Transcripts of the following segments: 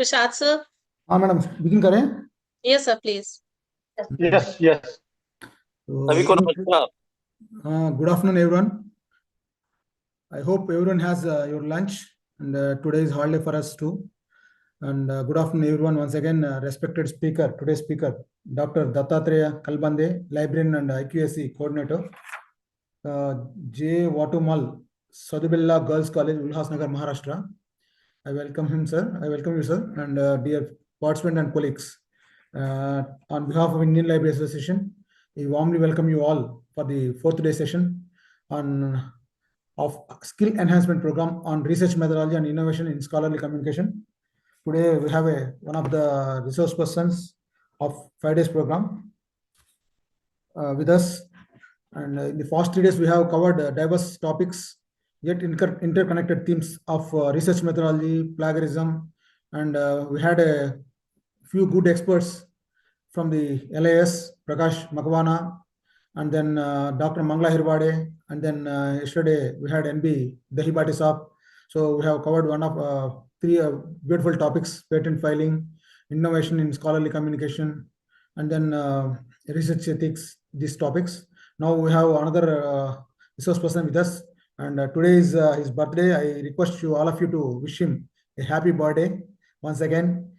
Prashad sir? हाँ madam begin करें. Yes sir, please. Yes. सभी को नमस्कार. Good afternoon everyone. I hope everyone has your lunch, and today is holiday for us too. And good afternoon everyone once again. Respected speaker, today's speaker, Dr. Dattatreya Kalbande, Librarian and IQSC Coordinator. J. Watumal, Sadubilla Girls College, Ulhasnagar, Maharashtra. I welcome him, sir. I welcome you, sir, and dear participants and colleagues. On behalf of Indian Library Association, we warmly welcome you all for the fourth day session of Skill Enhancement Program on Research Methodology and Innovation in Scholarly Communication. Today we have one of the resource persons of 5 days program with us. And in the past 3 days, we have covered diverse topics, yet interconnected themes of research methodology, plagiarism, and we had a few good experts from the LIS, Prakash, Makwana, and then Dr. Mangala Hirwade, and then yesterday we had NB Dahibati Saab. So we have covered one of 3 beautiful topics: patent filing, innovation in scholarly communication, and then research ethics, these topics. Now we have another resource person with us, and today is his birthday. I request you, all of you, to wish him a happy birthday once again.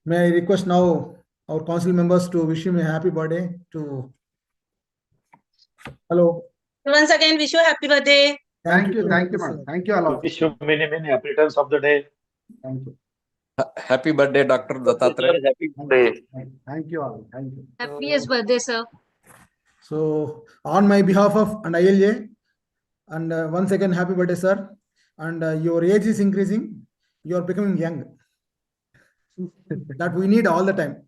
May I request now our council members to wish him a happy birthday. Hello. Once again, wish you a happy birthday. Thank you, madam. Thank you all. Wish you many happy returns of the day. Thank you. Happy birthday, Dr. Dattatreya. Happy birthday. Thank you all. Thank you. Happiest birthday, sir. So, on my behalf of an ILA, and once again, happy birthday, sir. And your age is increasing. You are becoming young. That we need all the time.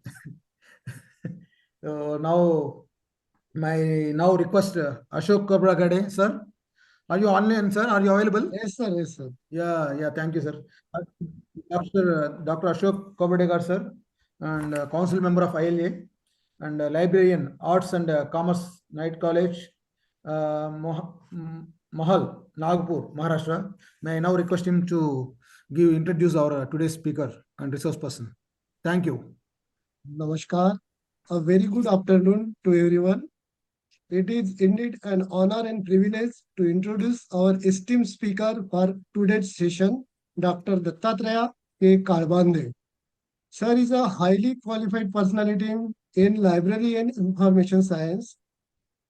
So now request Ashok Kabragade, sir. Are you online, sir? Are you available? Yes, sir. Yes, sir. Yeah. Thank you, sir. Dr. Ashok Kabradegar, sir, and council member of ILA, and librarian, Arts and Commerce, Night College, Mahal, Nagpur, Maharashtra. May I now request him to introduce our today's speaker and resource person. Thank you. Namaskar. A very good afternoon to everyone. It is indeed an honor and privilege to introduce our esteemed speaker for today's session, Dr. Dattatreya K. Kalbande. Sir is a highly qualified personality in library and information science.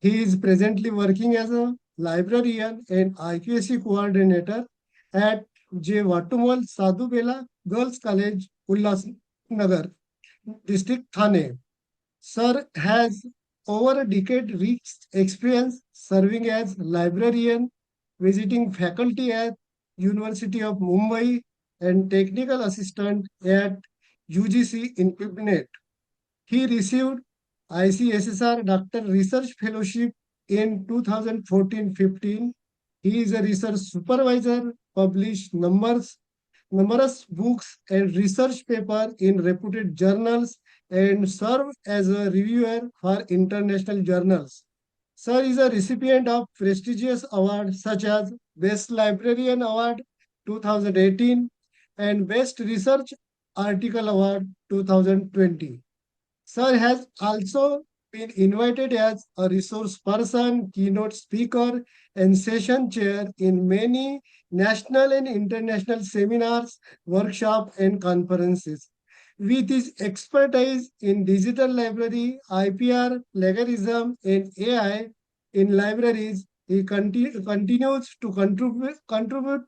He is presently working as a librarian and IQSC coordinator at J. Watumal Sadhubela Girls College, Ulhasnagar, District Thane. Sir has over a decade rich experience serving as librarian, visiting faculty at University of Mumbai, and technical assistant at UGC in Pune. He received ICSSR Doctor Research Fellowship in 2014-15. He is a research supervisor, published numerous books and research papers in reputed journals, and served as a reviewer for international journals. Sir is a recipient of prestigious awards such as Best Librarian Award 2018 and Best Research Article Award 2020. Sir has also been invited as a resource person, keynote speaker, and session chair in many national and international seminars, workshops, and conferences. With his expertise in digital library, IPR, plagiarism, and AI in libraries, he continues to contribute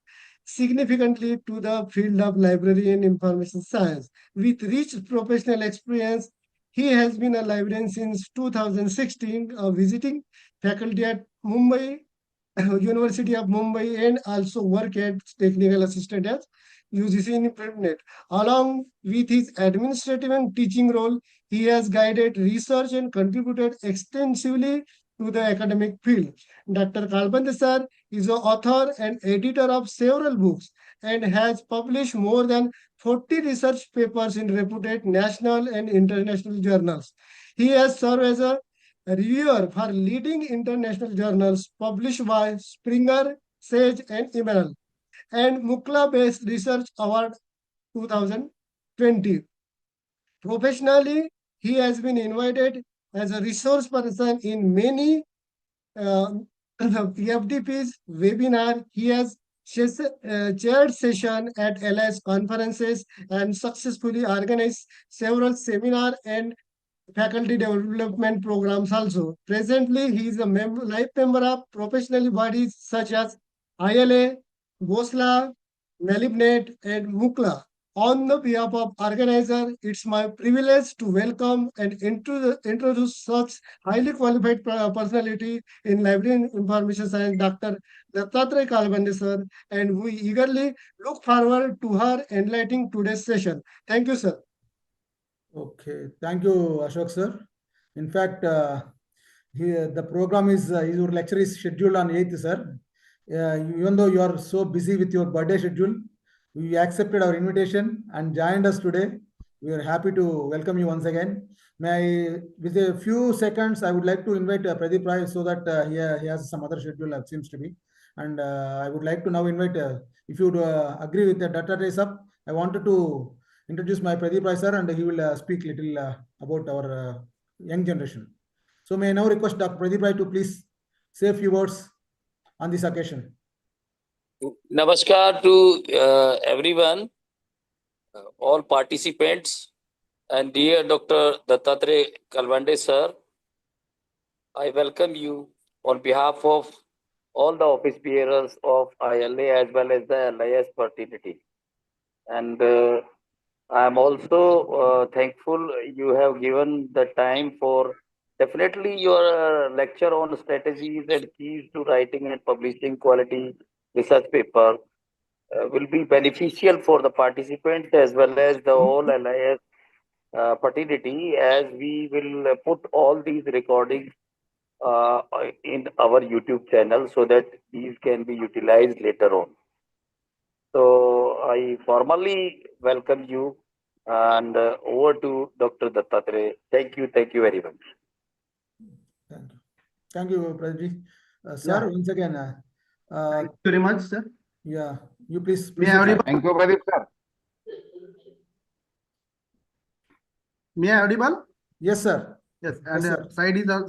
significantly to the field of library and information science. With rich professional experience, he has been a librarian since 2016, visiting faculty at University of Mumbai, and also work as technical assistant at UGC in Pune. Along with his administrative and teaching role, he has guided research and contributed extensively to the academic field. Dr. Kalbande sir is the author and editor of several books and has published more than 40 research papers in reputed national and international journals. He has served as a reviewer for leading international journals published by Springer, Sage, and Emerald, and Mukla-based research award 2020. Professionally, he has been invited as a resource person in many FDP's webinar. He has chaired session at LS conferences and successfully organized several seminar and faculty development programs also. Presently, he is a life member of professional bodies such as ILA, GOSLA, Malibnet, and MUKLA. On the behalf of organizer, it's my privilege to welcome and introduce such highly qualified personality in library and information science, Dr. Dattatreya Kalbande sir, and we eagerly look forward to her enlightening today's session. Thank you, sir. Okay, thank you, Ashok sir. In fact, the program is your lecture is scheduled on 8th, sir. Even though you are so busy with your birthday schedule, you accepted our invitation and joined us today. We are happy to welcome you once again. May I, with a few seconds, I would like to invite Pradeep Rai so that he has some other schedule, it seems to be. And I would like to now invite, if you would agree with the data trace up, I wanted to introduce my Pradeep Rai sir, and he will speak little about our young generation. So may I now request Dr. Pradeep Rai to please say a few words on this occasion. Namaskar to everyone, all participants, and dear Dr. Dattatreya Kalbande sir. I welcome you on behalf of all the office bearers of ILA as well as the LIS fraternity. And I am also thankful you have given the time for definitely your lecture on strategies and keys to writing and publishing quality research paper will be beneficial for the participants as well as the whole LIS fraternity, as we will put all these recordings in our YouTube channel so that these can be utilized later on. So I formally welcome you, and over to Dr. Dattatreya. Thank you very much. Thank you, Pradeep. Sir, once again. Thank you very much, sir. Yeah, you please. May I audible? Thank you, Pradeep sir. May I audible? Yes, sir. Yes, and Yes, sir.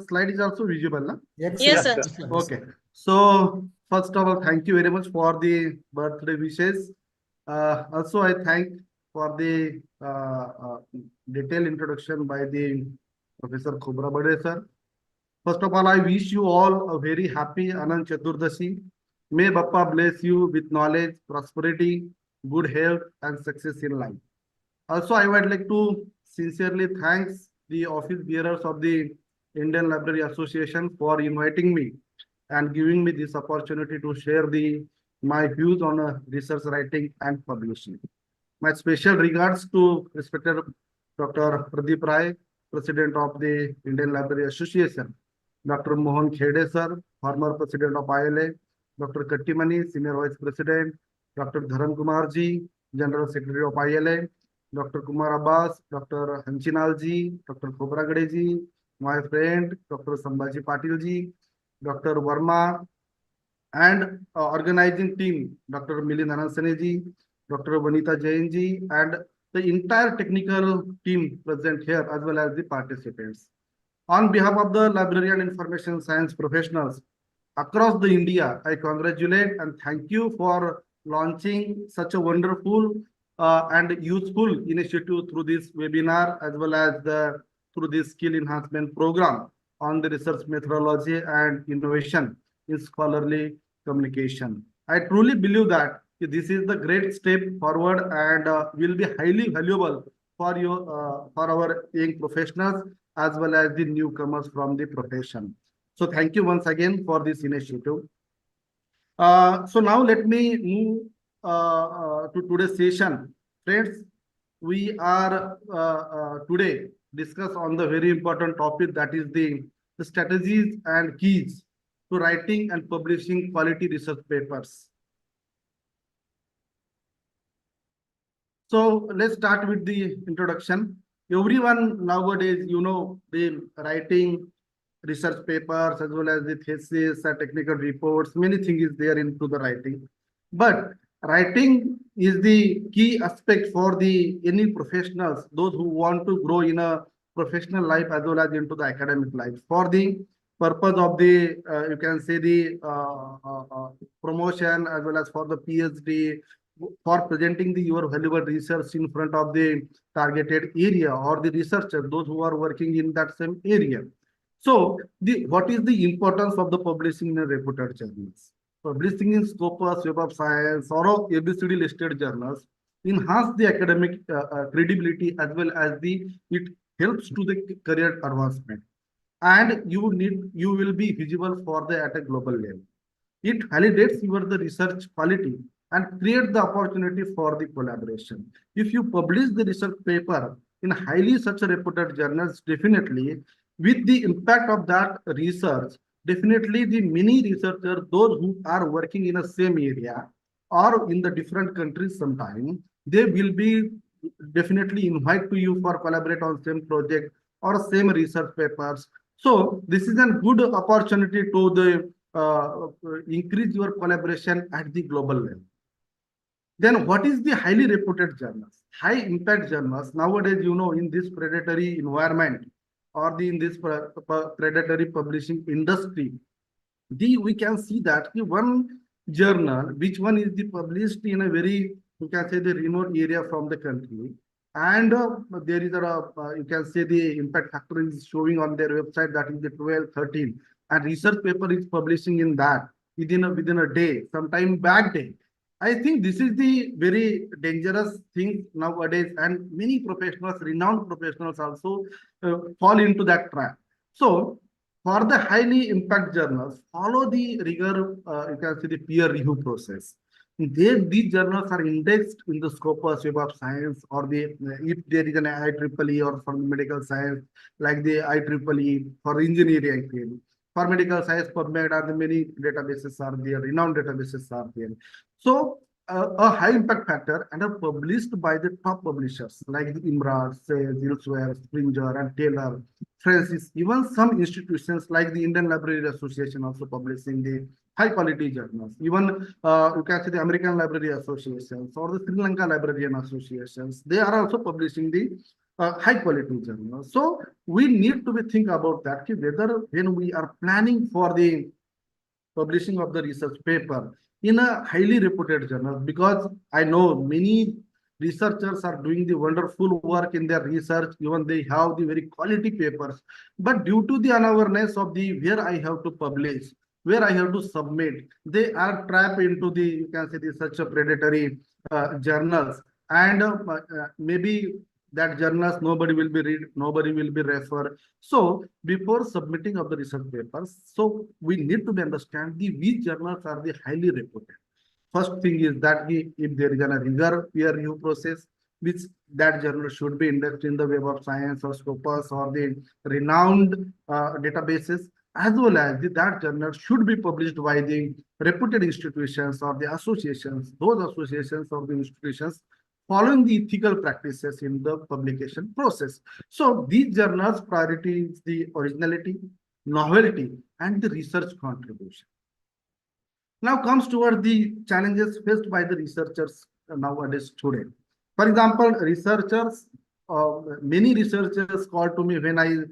slide is also visible, na? Excellent. Yes, sir. Excellent. Okay. So first of all, thank you very much for the birthday wishes. Also, I thank for the detailed introduction by the Professor Khobra Bade sir. First of all, I wish you all a very happy Anant Chaturdashi. May Bappa bless you with knowledge, prosperity, good health, and success in life. Also, I would like to sincerely thank the office bearers of the Indian Library Association for inviting me and giving me this opportunity to share my views on research writing and publishing. My special regards to respected Dr. Pradeep Rai, President of the Indian Library Association, Dr. Mohan Khede sir, former President of ILA, Dr. Kattimani, Senior Vice President, Dr. Dharam Kumar ji, General Secretary of ILA, Dr. Kumar Abbas, Dr. Hanchinal ji, Dr. Khobragade ji, my friend, Dr. Sambhaji Patil ji, Dr. Verma, and organizing team, Dr. Milind Anansane ji, Dr. Vanita Jain ji, and the entire technical team present here, as well as the participants. On behalf of the librarian information science professionals across the India, I congratulate and thank you for launching such a wonderful and useful initiative through this webinar, as well as through this skill enhancement program on the research methodology and innovation in scholarly communication. I truly believe that this is the great step forward and will be highly valuable for you, for our young professionals as well as the newcomers from the profession. So thank you once again for this initiative. So now let me move to today's session. Friends, we are today discuss on the very important topic, that is the strategies and keys to writing and publishing quality research papers. So let's start with the introduction. Everyone nowadays, the writing research papers as well as the thesis, technical reports, many things is there into the writing. But writing is the key aspect for the any professionals, those who want to grow in a professional life as well as into the academic life. For the purpose of the, you can say the promotion as well as for the PhD, for presenting the your valuable research in front of the targeted area or the researchers, those who are working in that same area. So what is the importance of the publishing in a reputed journals? Publishing in Scopus, Web of Science, or ABCD listed journals enhance the academic credibility as well as it helps to the career advancement, and you will be visible for the at a global level. It validates your the research quality and creates the opportunity for the collaboration. If you publish the research paper in highly such a reputed journals, definitely with the impact of that research, definitely the many researchers, those who are working in the same area or in the different countries sometime, they will be definitely invite to you for collaborate on same project or same research papers. So this is a good opportunity to the increase your collaboration at the global level. Then what is the highly reputed journals? High impact journals. Nowadays, in this predatory environment or in this predatory publishing industry, we can see that the one journal, which one is the published in a very, you can say the remote area from the country, and there is you can say the impact factor is showing on their website, that is the 12, 13, and research paper is publishing in that within a day, sometime back day. I think this is the very dangerous thing nowadays, and many professionals, renowned professionals also fall into that trap. So for the highly impact journals, follow the rigor, you can see the peer review process. These journals are indexed in the Scopus, Web of Science, or if there is an IEEE or for medical science, like the IEEE for engineering field. For medical science, PubMed are the many databases are there, renowned databases are there. So a high impact factor and are published by the top publishers like the Imra, Sales, Elsewhere, Springer, and Taylor, Francis. Even some institutions like the Indian Library Association also publishing the high quality journals. Even you can see the American Library Associations or the Sri Lanka Librarian Associations, they are also publishing the high quality journals. So we need to be think about that, whether when we are planning for the publishing of the research paper in a highly reputed journal, because I know many researchers are doing the wonderful work in their research, even they have the very quality papers, but due to the unawareness of the where I have to publish, where I have to submit, they are trapped into the, you can say, the such a predatory journals, and maybe that journals nobody will be read, nobody will be refer. So before submitting of the research papers, so we need to understand the which journals are the highly reputed. First thing is that if there is a rigor peer review process, which that journal should be indexed in the Web of Science or Scopus or the renowned databases, as well as that journal should be published by the reputed institutions or the associations, those associations or the institutions following the ethical practices in the publication process. So these journals prioritize the originality, novelty, and the research contribution. Now comes toward the challenges faced by the researchers nowadays today. For example, researchers, many researchers call to me when I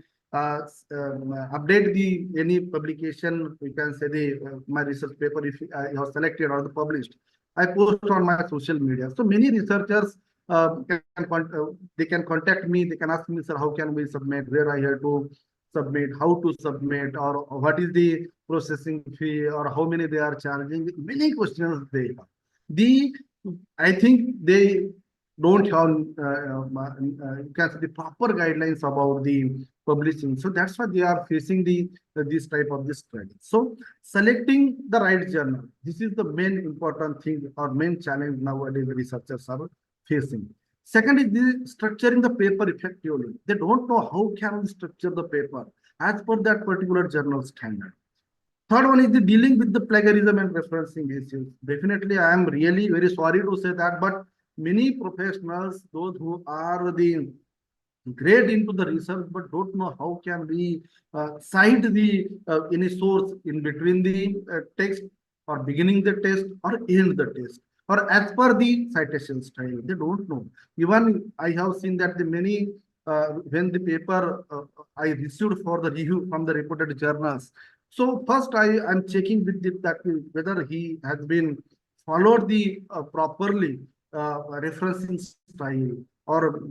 update any publication, we can say my research paper, if I have selected or published, I post on my social media. So many researchers they can contact me, they can ask me, sir, how can we submit, where I have to submit, how to submit, or what is the processing fee, or how many they are charging. Many questions they have. I think they don't have the proper guidelines about the publishing. So that's why they are facing this type of this struggle. So selecting the right journal, this is the main important thing or main challenge nowadays researchers are facing. Second is the structuring the paper effectively. They don't know how can we structure the paper as per that particular journal standard. Third one is the dealing with the plagiarism and referencing issues. Definitely, I am really very sorry to say that, but many professionals, those who are the great into the research, but don't know how can we cite the any source in between the text or beginning the test or end the test. or as per the citation style. They don't know. Even I have seen that the many when the paper I received for the review from the reputed journals. So first I am checking with that whether he has been followed the properly referencing style, or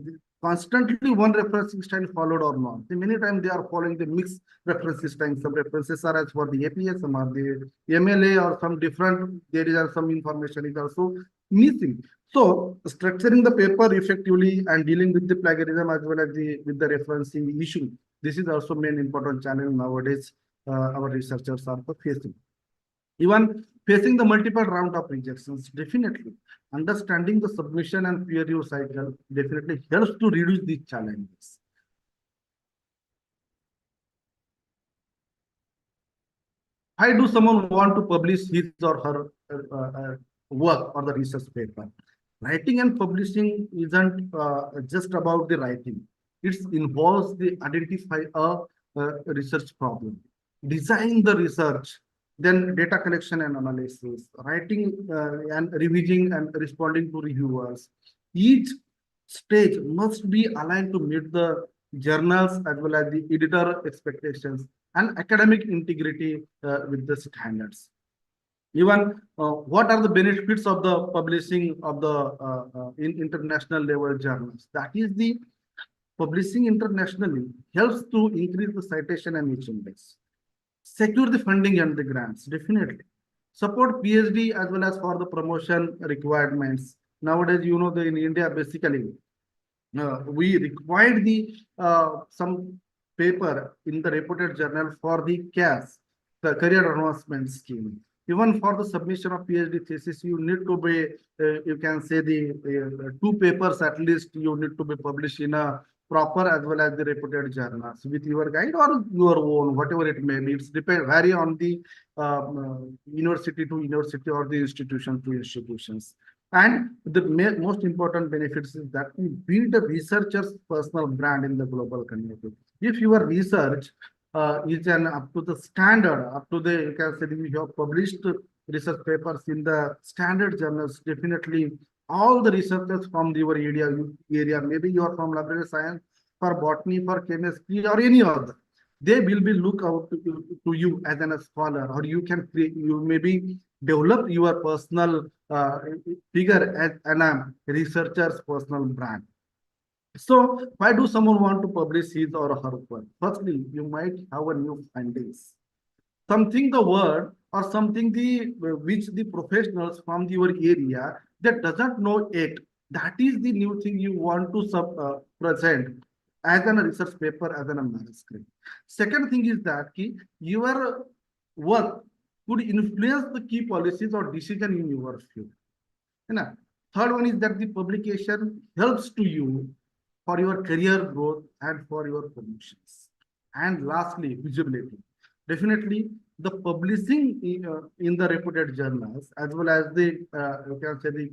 constantly one referencing style followed or not. The many times they are following the mixed references style. Some references are as for the APS, some are the MLA, or some different. There is some information is also missing. So structuring the paper effectively and dealing with the plagiarism as well as with the referencing issue. This is also main important challenge nowadays. Our researchers are facing. Even facing the multiple round of rejections, definitely understanding the submission and peer review cycle definitely helps to reduce these challenges. Why do someone want to publish his or her work or the research paper? Writing and publishing isn't just about the writing. It involves the identify a research problem, design the research, then data collection and analysis, writing and reviewing and responding to reviewers. Each stage must be aligned to meet the journals as well as the editor expectations and academic integrity with the standards. Even what are the benefits of the publishing of the in international level journals? That is the publishing internationally helps to increase the citation and niche index, secure the funding and the grants, definitely support PhD as well as for the promotion requirements. Nowadays, you know, in India, basically, we required the some paper in the reputed journal for the CAS, the career advancement scheme. Even for the submission of PhD thesis, you need to be, you can say the 2 papers at least you need to be published in a proper as well as the reputed journals with your guide or your own, whatever it may be. It's vary on the university to university or the institution to institutions. And the most important benefits is that we build a researcher's personal brand in the global community. If your research is up to the standard, up to the, you can say you have published research papers in the standard journals, definitely all the researchers from your area, maybe you are from library science, for botany, for chemistry, or any other, they will be look out to you as a scholar, or you can create, you maybe develop your personal figure as an researcher's personal brand. So why do someone want to publish his or her work? Firstly, you might have a new findings, something the word or something which the professionals from your area that doesn't know it. That is the new thing you want to present as a research paper, as a manuscript. Second thing is that your work could influence the key policies or decision in your field. Third one is that the publication helps to you for your career growth and for your promotions. And lastly, visibility. Definitely, the publishing in the reputed journals as well as the you can say the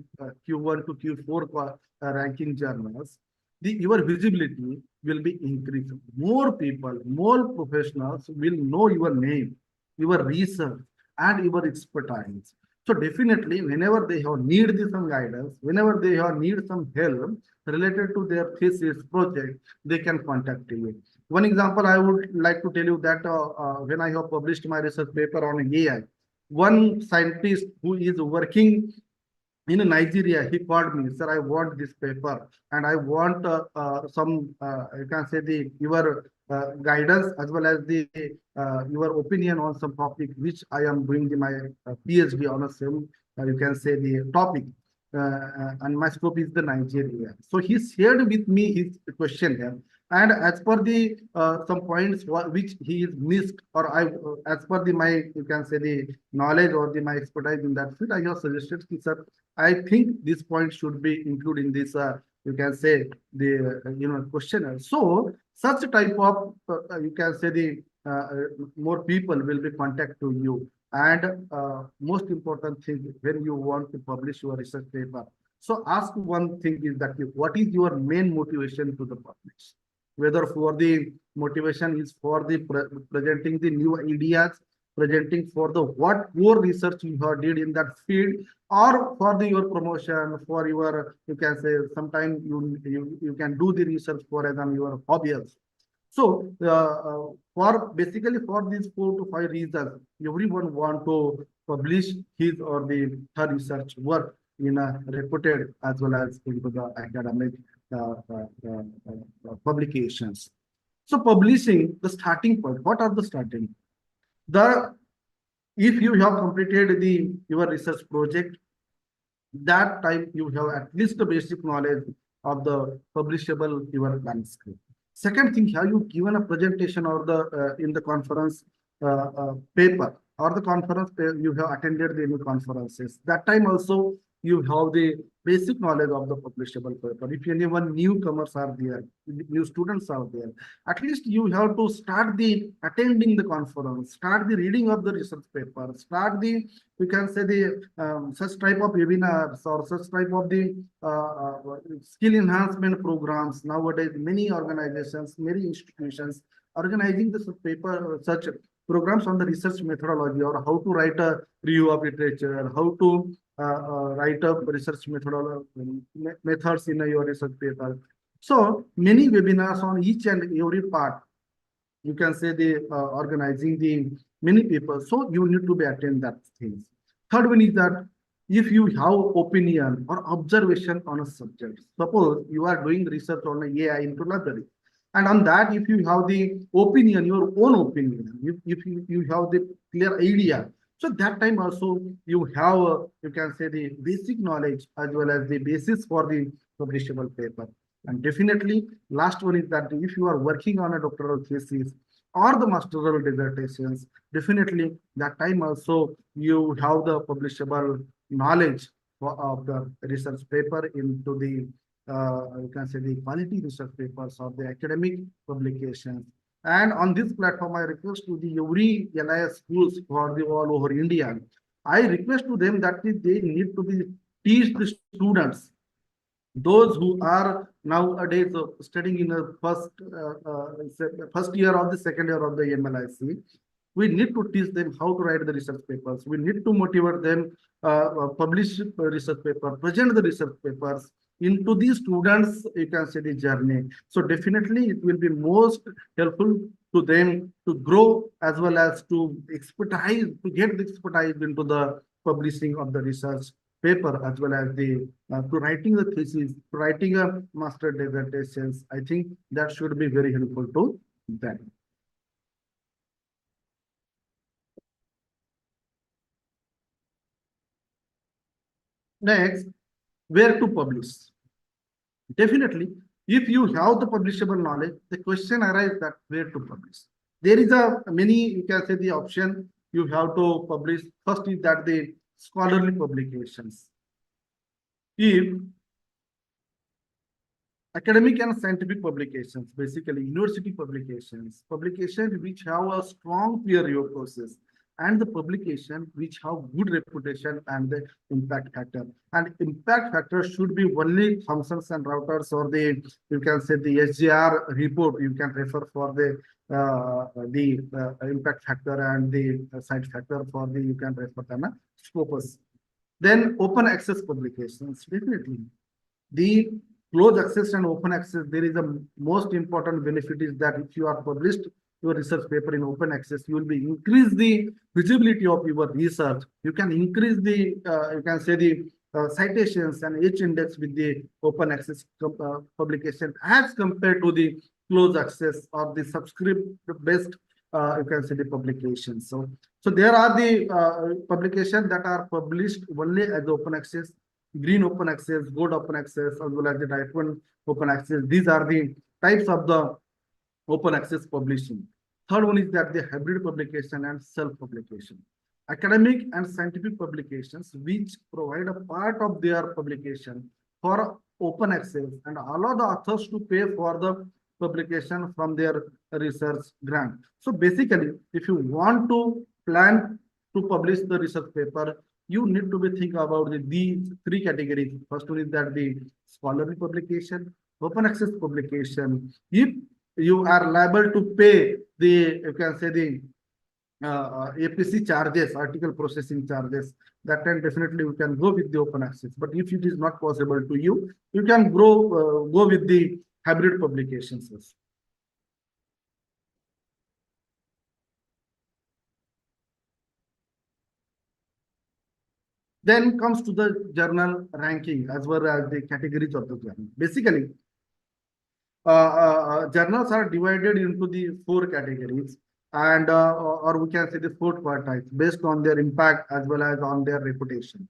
Q1 to Q4 ranking journals, your visibility will be increased. More people, more professionals will know your name, your research, and your expertise. So definitely, whenever they have need some guidance, whenever they have need some help related to their thesis project, they can contact you. One example I would like to tell you that when I have published my research paper on AI, one scientist who is working in Nigeria, he called me, sir, I want this paper and I want some, you can say your guidance as well as your opinion on some topic which I am doing my PhD on the same, you can say the topic. And my scope is the Nigeria. So he shared with me his question here. And as per the some points which he is missed, or as per my, you can say the knowledge or my expertise in that field, I have suggested, sir, I think this point should be included in this, you can say the questionnaire. So such type of, you can say the more people will be contact to you. And most important thing when you want to publish your research paper. So ask one thing is that what is your main motivation to the publish? Whether for the motivation is for the presenting the new ideas, presenting for the what your research you have did in that field, or for the your promotion, for your, you can say sometime you can do the research for as your hobby also. So for basically for these 4 to 5 reasons, everyone want to publish his or her research work in a reputed as well as into the academic publications. So publishing, the starting point, what are the starting? If you have completed your research project, that time you have at least the basic knowledge of the publishable your manuscript. Second thing, have you given a presentation or the in the conference paper or the conference you have attended the conferences. That time also you have the basic knowledge of the publishable paper. If anyone newcomers are there, new students are there, at least you have to start the attending the conference, start the reading of the research paper, start the, you can say the such type of webinars or such type of the skill enhancement programs. Nowadays, many organizations, many institutions organizing this paper, such programs on the research methodology or how to write a review of literature, how to write up research methods in your research paper. So many webinars on each and every part. You can say the organizing the many people. So you need to be attend that things. Third one is that if you have opinion or observation on a subject, suppose you are doing research on a AI into library, and on that, if you have the opinion, your own opinion, if you have the clear idea, so that time also you have, you can say the basic knowledge as well as the basis for the publishable paper. And definitely, last one is that if you are working on a doctoral thesis or the master's dissertations, definitely that time also you have the publishable knowledge of the research paper into the you can say the quality research papers or the academic publications. And on this platform, I request to the every LIS schools for the all over India, I request to them that they need to be teach the students, those who are nowadays studying in the first year or the second year of the MLIC, we need to teach them how to write the research papers. We need to motivate them, publish research paper, present the research papers into the students, you can say the journey. So definitely it will be most helpful to them to grow as well as to expertise, to get the expertise into the publishing of the research paper as well as the to writing the thesis, to writing a master dissertations. I think that should be very helpful to them. Next, where to publish? Definitely, if you have the publishable knowledge, the question arises that where to publish. There is a many, you can say the option you have to publish. First is that the scholarly publications. If academic and scientific publications, basically university publications, publications which have a strong peer review process, and the publication which have good reputation and the impact factor. And impact factor should be only functions and routers or the, you can say the SGR report, you can refer for the impact factor and the side factor for the, you can refer the scopus. Then open access publications, definitely. The closed access and open access, there is a most important benefit is that if you are published your research paper in open access, you will be increase the visibility of your research. You can increase the, you can say the citations and H index with the open access publication as compared to the closed access or the subscript based, you can say the publications. So there are the publications that are published only as open access, green open access, gold open access, as well as the diamond open access. These are the types of the open access publishing. Third one is that the hybrid publication and self-publication. Academic and scientific publications which provide a part of their publication for open access and allow the authors to pay for the publication from their research grant. So basically, if you want to plan to publish the research paper, you need to be thinking about these 3 categories. First one is that the scholarly publication, open access publication. If you are liable to pay the, you can say the APC charges, article processing charges, that time definitely you can go with the open access. But if it is not possible to you, you can go with the hybrid publications. Then comes to the journal ranking as well as the categories of the journal. Basically, journals are divided into the 4 categories, and or we can say the 4 quartiles based on their impact as well as on their reputation.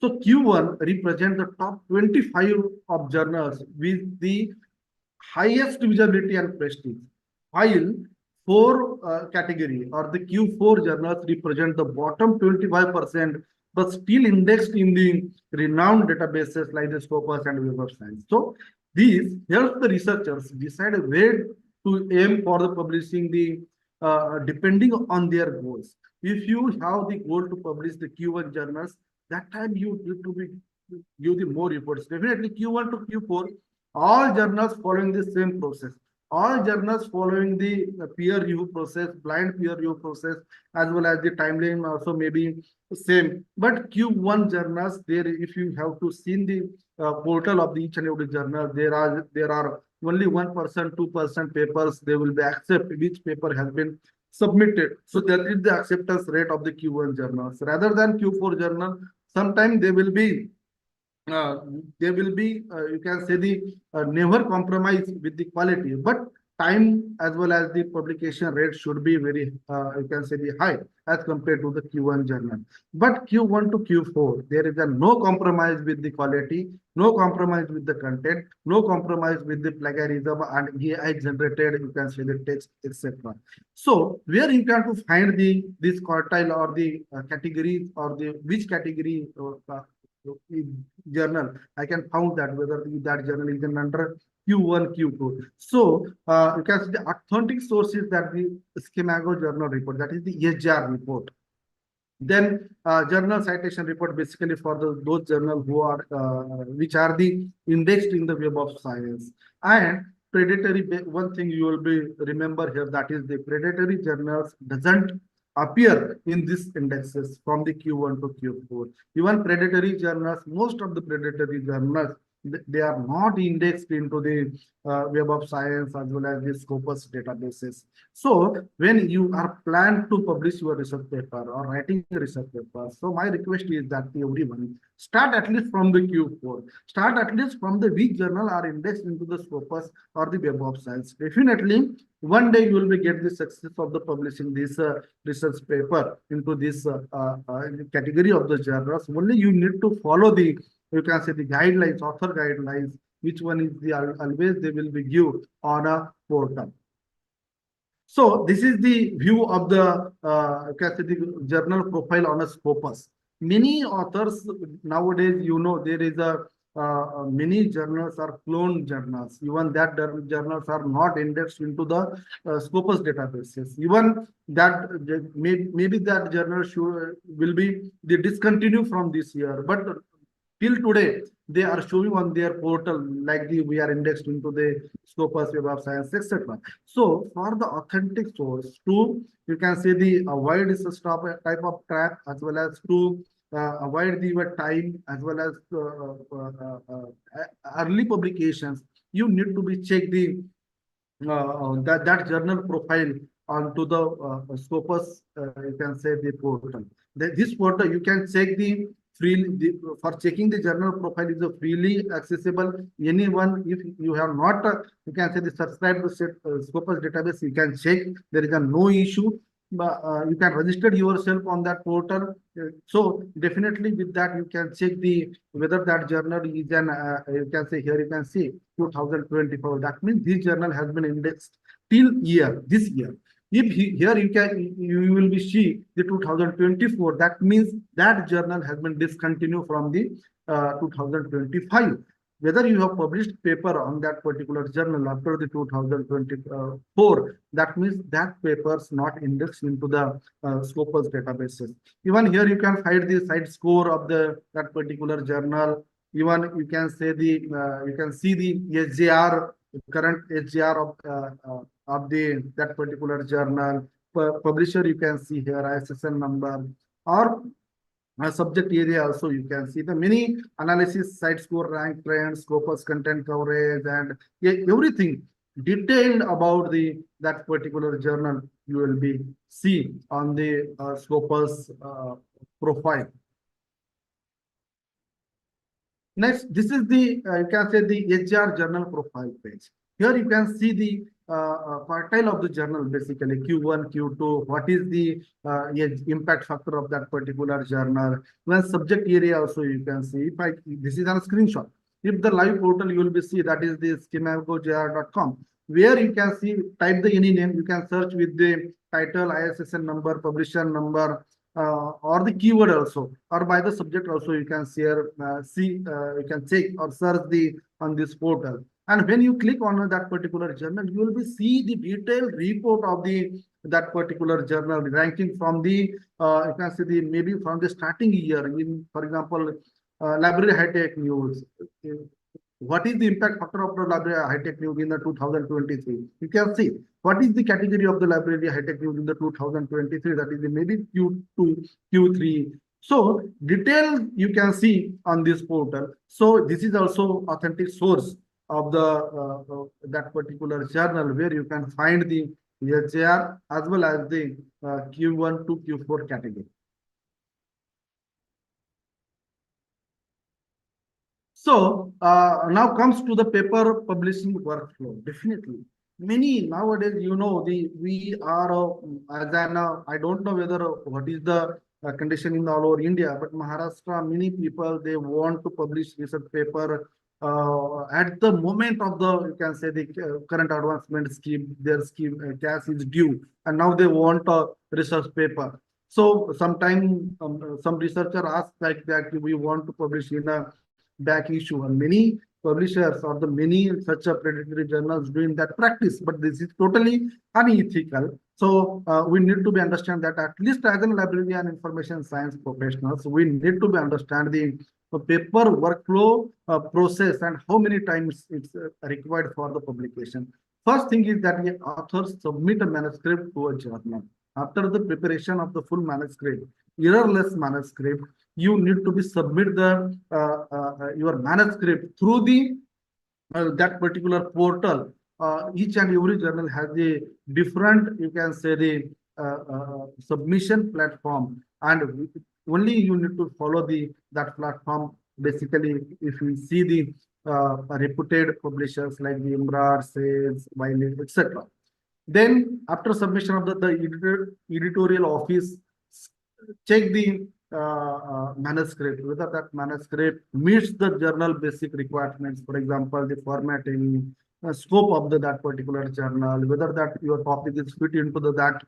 So Q1 represents the top 25 of journals with the highest visibility and prestige, while 4 category or the Q4 journals represent the bottom 25%, but still indexed in the renowned databases like the Scopus and Web of Science. So these help the researchers decide where to aim for the publishing the depending on their goals. If you have the goal to publish the Q1 journals, that time you need to be give the more reports. Definitely Q1 to Q4, all journals following the same process. All journals following the peer review process, blind peer review process, as well as the timeline also maybe same. But Q1 journals, there if you have to see the portal of the each and every journal, there are only 1%, 2% papers they will be accept which paper has been submitted. So that is the acceptance rate of the Q1 journals. Rather than Q4 journal, sometimes they will be you can say the never compromise with the quality, but time as well as the publication rate should be very you can say the high as compared to the Q1 journal. But Q1 to Q4 there is a no compromise with the quality, no compromise with the content, no compromise with the plagiarism and AI generated you can say the text, etc. So where you can to find the this quartile or the categories or the which category journal, I can found that whether that journal is under Q1, Q2. So you can see the authentic sources that the Schemago journal report, that is the SJR report. Then journal citation report basically for those journals who are which are the indexed in the Web of Science. And predatory, one thing you will be remember here, that is the predatory journals doesn't appear in these indexes from the Q1 to Q4. Even predatory journals, most of the predatory journals, they are not indexed into the Web of Science as well as the Scopus databases. So when you are planned to publish your research paper or writing a research paper, so my request is that everyone start at least from the Q4, start at least from the which journal are indexed into the Scopus or the Web of Science. Definitely one day you will be get the success of the publishing this research paper into this category of the journals. Only you need to follow the, you can say the guidelines, author guidelines, which one is the always they will be give on a portal. So this is the view of the you can say the journal profile on a Scopus. Many authors nowadays, you know, there is a many journals are cloned journals. Even that journals are not indexed into the Scopus databases. Even that maybe that journal will be the discontinue from this year, but till today they are showing on their portal like we are indexed into the Scopus, Web of Science, etc. So for the authentic source to you can say the avoid this type of trap as well as to avoid the time as well as early publications, you need to be check the that journal profile onto the Scopus you can say the portal. This portal you can check the freely for checking the journal profile is a freely accessible. Anyone, if you have not you can say the subscribe to Scopus database, you can check. There is a no issue. You can register yourself on that portal. So definitely with that you can check the whether that journal is an you can say here you can see 2024. That means this journal has been indexed till this year. If here you will be see the 2024, that means that journal has been discontinued from the 2025. Whether you have published paper on that particular journal after the 2024, that means that papers not indexed into the Scopus databases. Even here you can find the site score of that particular journal. Even you can say the you can see the SJR, current SJR of that particular journal, publisher you can see here, ISSN number, or subject area also you can see the many analysis, site score, rank, trend, scopus, content coverage, and everything detailed about the that particular journal you will be see on the scopus profile. Next, this is the you can say the HR journal profile page. Here you can see the quartile of the journal, basically Q1, Q2, what is the impact factor of that particular journal. When subject area also you can see, this is on a screenshot. If the live portal you will be see that is the schemagojr.com, where you can see, type the any name, you can search with the title, ISSN number, publisher number, or the keyword also, or by the subject also you can share, you can check or search on this portal. And when you click on that particular journal, you will be see the detailed report of that particular journal, ranking from the you can see the maybe from the starting year. In, for example, library high-tech news. What is the impact factor of the library high-tech news in the 2023? You can see what is the category of the library high-tech news in the 2023. That is maybe Q2, Q3. So detail you can see on this portal. So this is also authentic source of the that particular journal where you can find the HR as well as the Q1 to Q4 category. So now comes to the paper publishing workflow. Definitely, many nowadays, we are as an I don't know whether what is the condition in all over India, but Maharashtra, many people they want to publish research paper at the moment of the you can say the current advancement scheme. Their scheme cash is due, and now they want a research paper. So sometime some researcher asks like that we want to publish in a back issue, and many publishers or the many such a predatory journals doing that practice, but this is totally unethical. So we need to be understand that at least as a librarian information science professionals, we need to be understand the paper workflow process and how many times it's required for the publication. First thing is that the authors submit a manuscript to a journal. After the preparation of the full manuscript, errorless manuscript, you need to be submit the your manuscript through the that particular portal. Each and every journal has a different, you can say the submission platform, and only you need to follow that platform. Basically, if you see the reputed publishers like the Imrar, Sales, Wiley, etc. Then after submission of the editorial office, check the manuscript, whether that manuscript meets the journal basic requirements. For example, the formatting, scope of that particular journal, whether that your topic is fit into that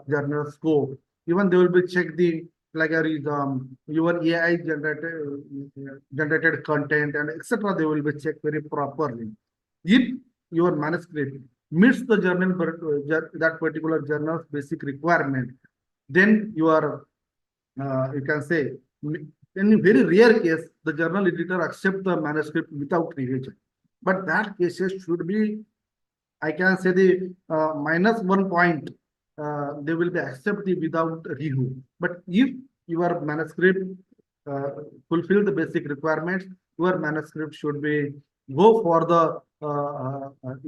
journal scope. Even they will be check the plagiarism, your AI generated content, and etc. They will be checked very properly. If your manuscript meets the journal that particular journal's basic requirement, then you are you can say in very rare case the journal editor accept the manuscript without revision, but that cases should be, I can say the -1 point, they will be accepted without review. But if your manuscript fulfill the basic requirements, your manuscript should be go for the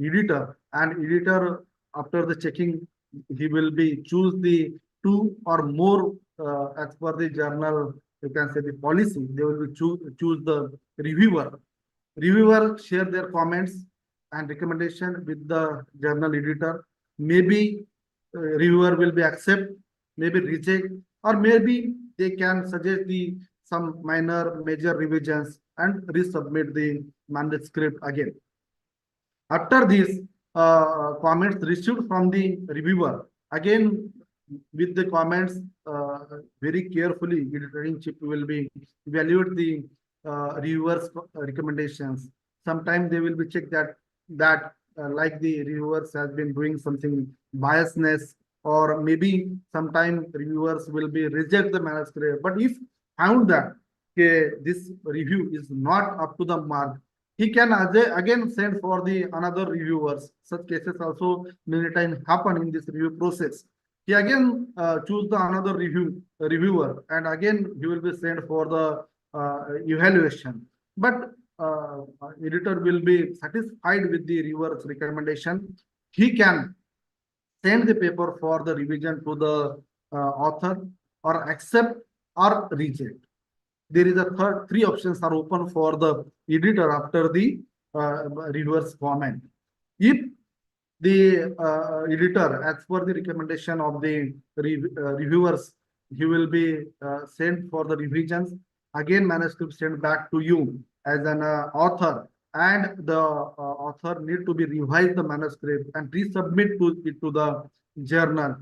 editor, and editor after the checking he will be choose the 2 or more as per the journal, you can say the policy. They will be choose the reviewer. Reviewer share their comments and recommendation with the journal editor. Maybe reviewer will be accept, maybe reject, or maybe they can suggest some minor major revisions and resubmit the manuscript again. After this comments received from the reviewer, again with the comments very carefully, editing chip will be evaluate the reviewers recommendations. Sometimes they will be checked that like the reviewers has been doing something biasness, or maybe sometime reviewers will be reject the manuscript. But if found that this review is not up to the mark, he can again send for the another reviewers. Such cases also many times happen in this review process. He again choose the another reviewer, and again he will be sent for the evaluation. But editor will be satisfied with the reviewer's recommendation. He can send the paper for the revision to the author, or accept or reject. There is a three options are open for the editor after the reviewer's comment. If the editor, as per the recommendation of the reviewers, he will be sent for the revisions. Again, manuscript sent back to you as an author, and the author need to be revise the manuscript and resubmit it to the journal.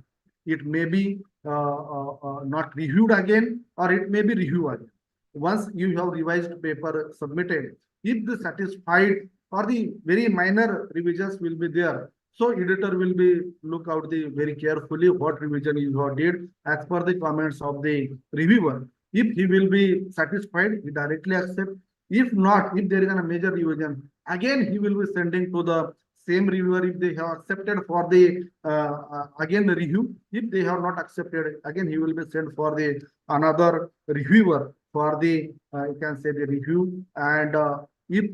It may be not reviewed again, or it may be reviewed again. Once you have revised paper submitted, if the satisfied or the very minor revisions will be there, so editor will be look out the very carefully what revision you did as per the comments of the reviewer. If he will be satisfied, he directly accept. If not, if there is a major revision, again he will be sending to the same reviewer if they have accepted for the again the review. If they have not accepted, again he will be sent for the another reviewer for the you can say the review. And if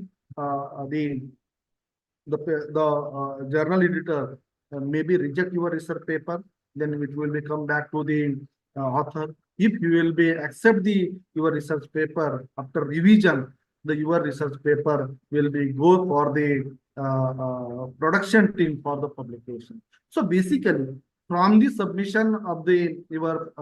the journal editor maybe reject your research paper, then it will be come back to the author. If you will be accept the your research paper after revision, the your research paper will be go for the production team for the publication. So basically, from the submission of the your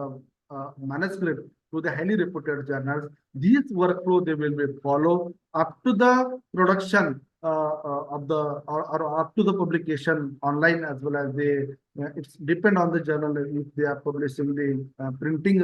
manuscript to the highly reputed journals, these workflow they will be follow up to the production of the or up to the publication online, as well as the it's depend on the journal if they are publishing the printing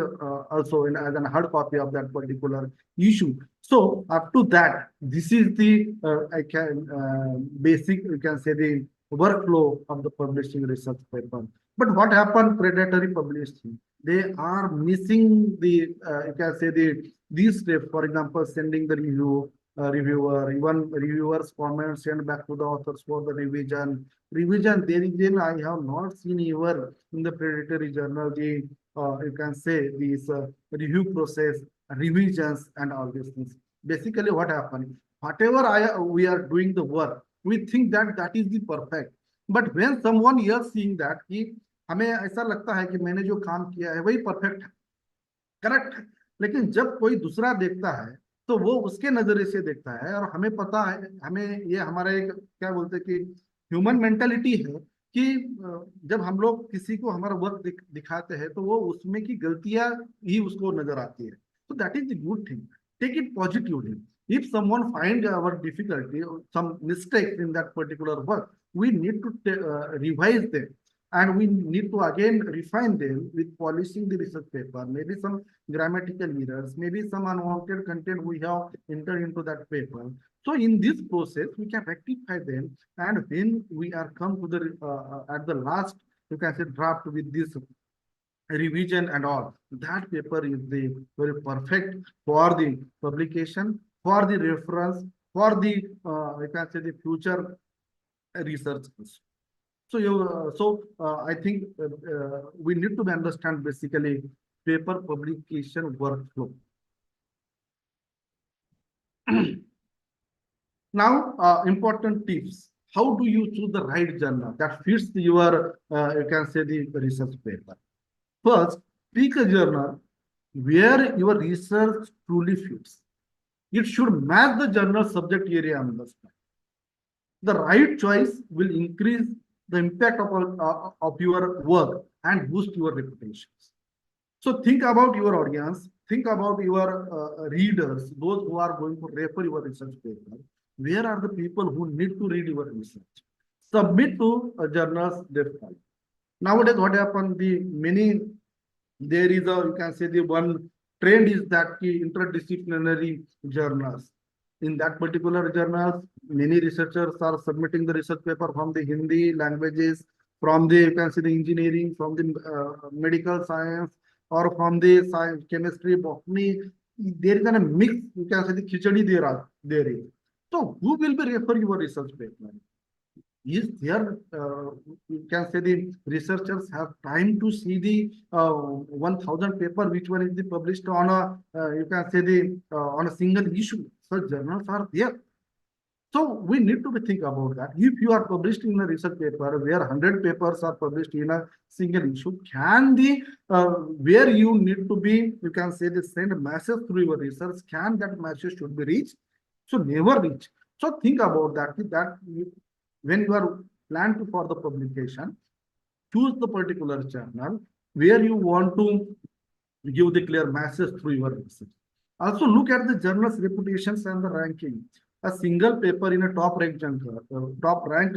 also in as a hard copy of that particular issue. So up to that, this is the I can basic you can say the workflow of the publishing research paper. But what happened predatory publishing? They are missing the you can say the these steps. For example, sending the reviewer, even reviewers comments sent back to the authors for the revision. There again, I have not seen ever in the predatory journal the you can say these review process, revisions, and all these things. Basically, what happened? Whatever we are doing the work, we think that that is the perfect. But when someone is seeing that कि हमें ऐसा लगता है कि मैंने जो काम किया है वही परफेक्ट है, करेक्ट है, लेकिन जब कोई दूसरा देखता है तो वो उसके नजरिए से देखता है। और हमें पता है, हमें ये हमारा एक क्या बोलते हैं कि ह्यूमन मेंटालिटी है कि जब हम लोग किसी को हमारा वर्क दिखाते हैं तो वो उसमें की गलतियां ही उसको नजर आती है। तो that is the good thing, take it positively. If someone find our difficulty or some mistakes in that particular work, we need to revise them, and we need to again refine them with polishing the research paper. Maybe some grammatical errors, maybe some unwanted content we have entered into that paper. So in this process, we can rectify them, and when we are come to the at the last, you can say draft with this revision and all, that paper is the very perfect for the publication, for the reference, for the you can say the future research. So I think we need to understand basically paper publication workflow. Now, important tips. How do you choose the right journal that fits your you can say the research paper? First, pick a journal where your research truly fits. It should match the journal subject area understand. The right choice will increase the impact of your work and boost your reputations. So think about your audience, think about your readers, those who are going to refer your research paper. Where are the people who need to read your research? Submit to journals they follow. Nowadays, what happened? There is a, you can say the one trend is that interdisciplinary journals. In that particular journals, many researchers are submitting the research paper from the Hindi languages, from the, you can say the engineering, from the medical science, or from the science, chemistry, botany. There is a mix, you can say the khichdi there is. So who will be refer your research paper? is there, you can say the researchers have time to see the 1000 paper, which one is the published on a, you can say the, on a single issue. So journals are there. So we need to be think about that. If you are published in a research paper where 100 papers are published in a single issue, can the, where you need to be, you can say the send a message through your research, can that message should be reached? So never reach. So think about that, when you are planned to for the publication, choose the particular journal where you want to give the clear message through your research. Also look at the journal's reputations and the ranking. A single paper in a top ranked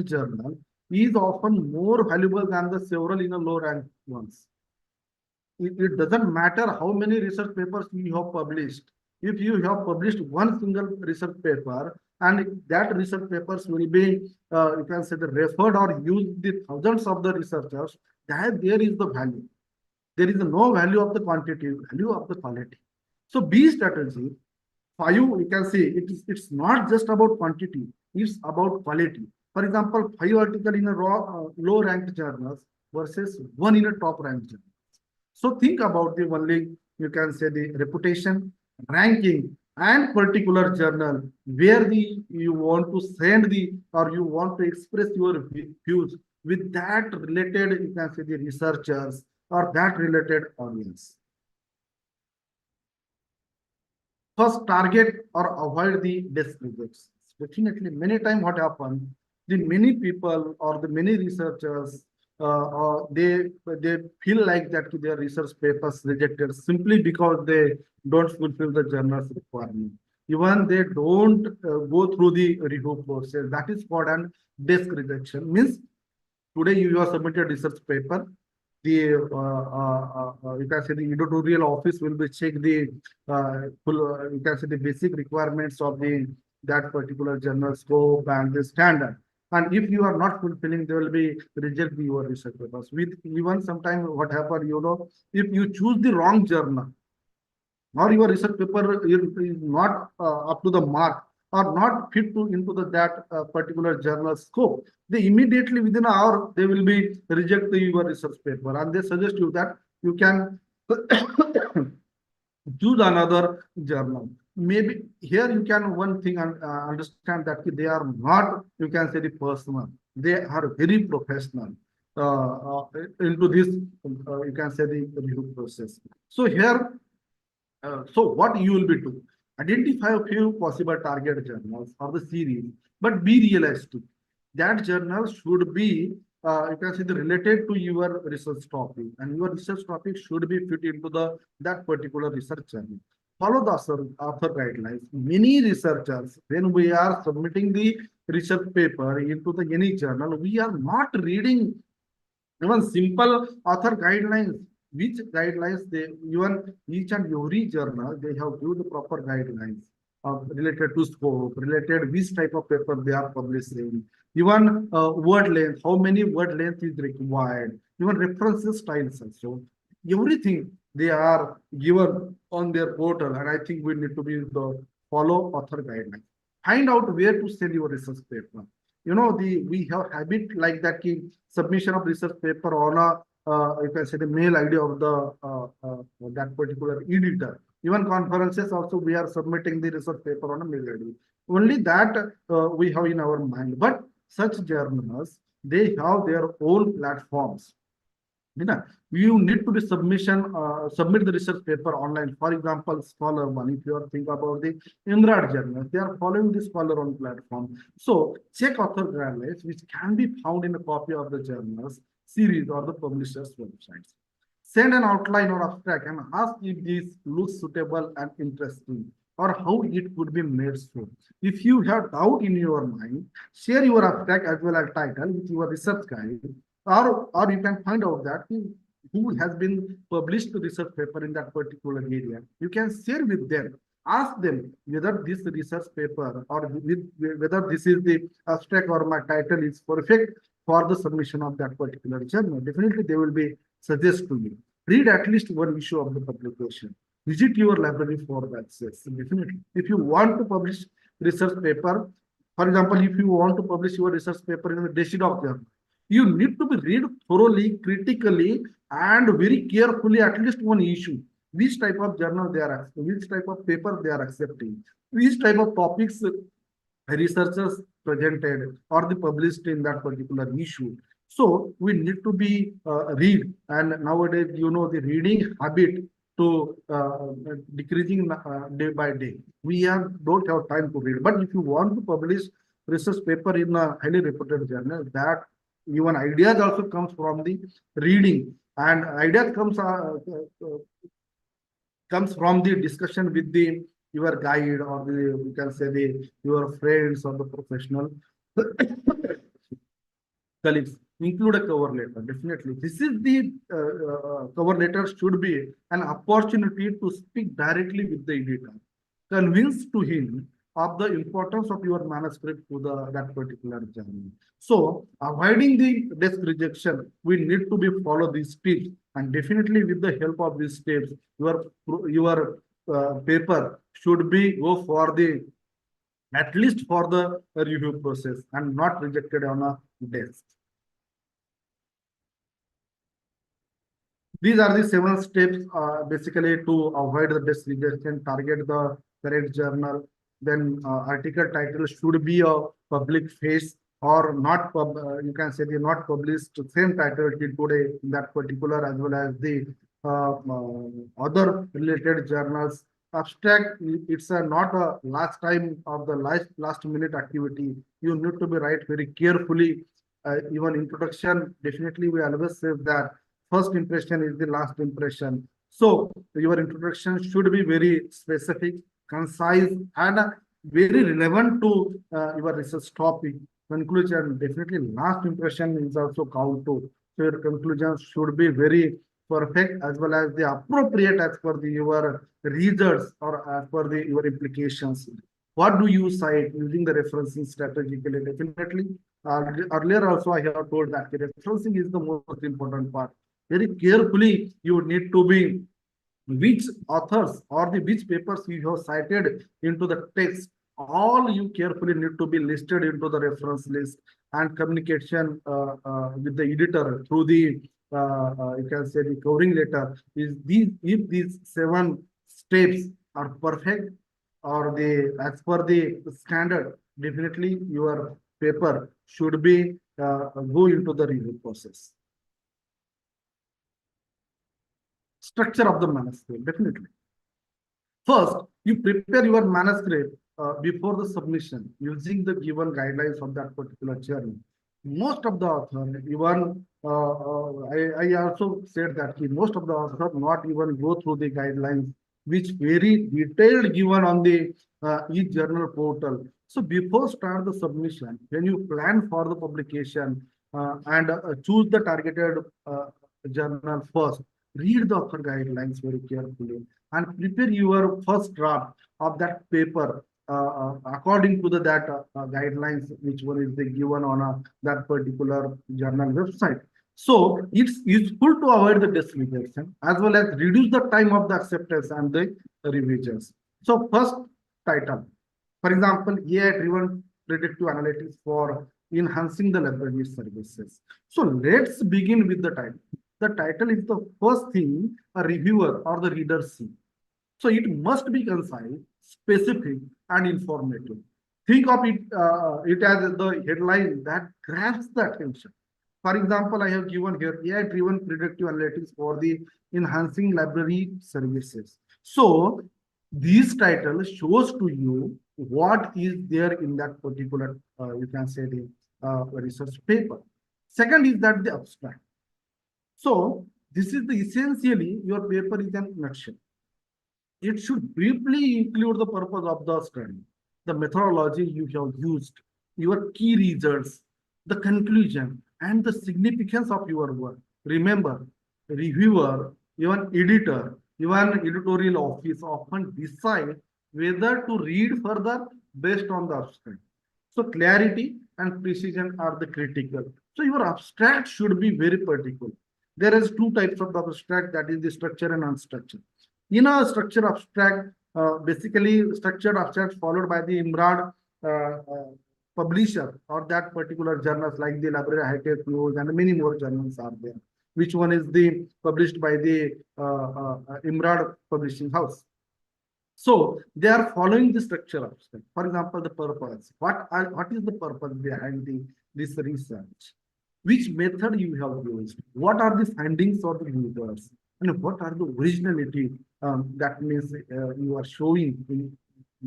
journal is often more valuable than the several in a low ranked ones. It doesn't matter how many research papers you have published. If you have published one single research paper and that research papers will be, you can say the referred or used the thousands of the researchers, that there is the value. There is no value of the quantity, value of the quality. So B strategy, for you, you can see it's not just about quantity, it's about quality. For example, 5 articles in a low ranked journals versus 1 in a top ranked journal. So think about the only, you can say the reputation, ranking, and particular journal where you want to send the, or you want to express your views with that related, you can say the researchers or that related audience. First, target or avoid the desk rejects. Definitely, many times what happens, the many people or the many researchers, they feel like that their research papers rejected simply because they don't fulfill the journal's requirement. Even they don't go through the review process. That is called an desk rejection. Means today you have submitted research paper. The you can say the editorial office will be check the you can say the basic requirements of the that particular journal scope and the standard. And if you are not fulfilling, they will be reject your research papers. With even sometimes what happen, if you choose the wrong journal or your research paper is not up to the mark or not fit to into that particular journal scope, they immediately within an hour they will be reject your research paper and they suggest you that you can choose another journal. Maybe here you can one thing understand that they are not, you can say the personal, they are very professional into this you can say the review process. So here so what you will be doing, identify a few possible target journals or the series, but be realistic. That journal should be, you can say, related to your research topic, and your research topic should be fit into that particular research journal. Follow the author guidelines. Many researchers, when we are submitting the research paper into any journal, we are not reading even simple author guidelines. Which guidelines they, even each and every journal, they have given the proper guidelines related to scope, related which type of paper they are publishing, even word length, how many word length is required, even references styles also. Everything they are given on their portal, and I think we need to be the follow author guidelines. Find out where to send your research paper. We have habit like that submission of research paper on a you can say the mail ID of the that particular editor. Even conferences also we are submitting the research paper on a mail ID. Only that we have in our mind. But such journals, they have their own platforms. You need to be submit the research paper online. For example, Scholar One, if you are thinking about the Imrad journal, they are following the Scholar One platform. So check author guidelines, which can be found in a copy of the journals series or the publisher's websites. Send an outline or abstract and ask if this looks suitable and interesting, or how it could be made so. If you have doubt in your mind, share your abstract as well as title with your research guide, or you can find out that who has been published research paper in that particular area. You can share with them. Ask them whether this research paper or whether this is the abstract or my title is perfect for the submission of that particular journal. Definitely they will be suggest to you. Read at least one issue of the publication. Visit your library for access. Definitely. If you want to publish research paper, For example, if you want to publish your research paper in the Decide journal, you need to be read thoroughly, critically, and very carefully at least one issue. Which type of journal they are, which type of paper they are accepting, which type of topics researchers presented or the published in that particular issue. So we need to be read, and nowadays the reading habit to decreasing day by day. We don't have time to read. But if you want to publish research paper in a highly reputed journal, that even ideas also comes from the reading, and ideas comes from the discussion with your guide or you can say your friends or the professional colleagues. Include a cover letter. Definitely, this is the cover letter should be an opportunity to speak directly with the editor, convince to him of the importance of your manuscript to that particular journal. So, avoiding the desk rejection, we need to be follow these tips, and definitely with the help of these tips, your paper should be go for the at least for the review process and not rejected on a desk. These are the 7 steps basically to avoid the desk rejection. Target the correct journal. Then article title should be a public face or not. You can say the not published same title today in that particular, as well as the other related journals. Abstract, it's not a last time of the last minute activity. You need to be write very carefully. Even introduction, definitely we always say that first impression is the last impression. So your introduction should be very specific, concise, and very relevant to your research topic. Conclusion, definitely last impression is also count too. So your conclusion should be very perfect as well as the appropriate as per your results or as per your implications. What do you cite using the referencing strategically? Definitely. Earlier also I have told that referencing is the most important part. Very carefully you need to be which authors or which papers you have cited into the text. All you carefully need to be listed into the reference list, and communication with the editor through the you can say the covering letter is if these 7 steps are perfect or as per the standard, definitely your paper should be go into the review process. Structure of the manuscript, definitely. First, you prepare your manuscript before the submission using the given guidelines of that particular journal. Most of the authors, even I also said that most of the authors not even go through the guidelines, which very detailed given on the each journal portal. So before start the submission, when you plan for the publication and choose the targeted journal first, read the author guidelines very carefully and prepare your first draft of that paper according to that guidelines, which one is given on that particular journal website. So it's useful to avoid the desk rejection as well as reduce the time of the acceptance and the revisions. So first title, for example, AI-driven predictive analytics for enhancing the library services. So let's begin with the title. The title is the first thing a reviewer or the reader see. So it must be concise, specific, and informative. Think of it as the headline that grabs the attention. For example, I have given here AI-driven predictive analytics for the enhancing library services. So this title shows to you what is there in that particular, you can say the research paper. Second is that the abstract. So this is the essentially your paper is in nutshell. It should briefly include the purpose of the study, the methodology you have used, your key results, the conclusion, and the significance of your work. Remember, reviewer, even editor, even editorial office often decide whether to read further based on the abstract. So clarity and precision are the critical. So your abstract should be very particular. There is 2 types of abstract, that is the structured and unstructured. In a structured abstract, basically structured abstract followed by the IMRAD publisher or that particular journals like the Librarian High-Tech News and many more journals are there. Which one is the published by the Imrad Publishing House. So they are following the structure of study. For example, the purpose. What is the purpose behind this research? Which method you have used? What are the findings of the users? And what are the originality that means you are showing in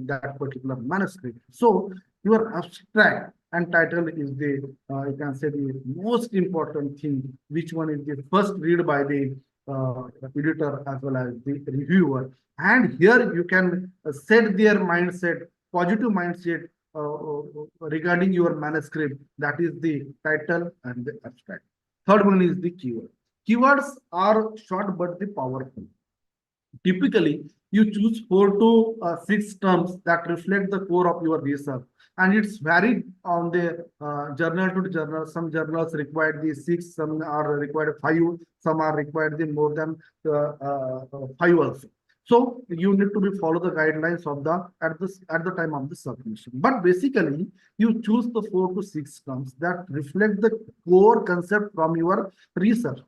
that particular manuscript? So your abstract and title is the you can say the most important thing. Which one is the first read by the editor as well as the reviewer? And here you can set their mindset, positive mindset regarding your manuscript. That is the title and the abstract. Third one is the keyword. Keywords are short but the powerful. Typically, you choose 4 to 6 terms that reflect the core of your research. And it's varied on the journal to journal. Some journals require the 6, some are required 5, some are required the more than 5 also. So you need to follow the guidelines of the at the time of the submission. But basically, you choose the 4 to 6 terms that reflect the core concept from your research.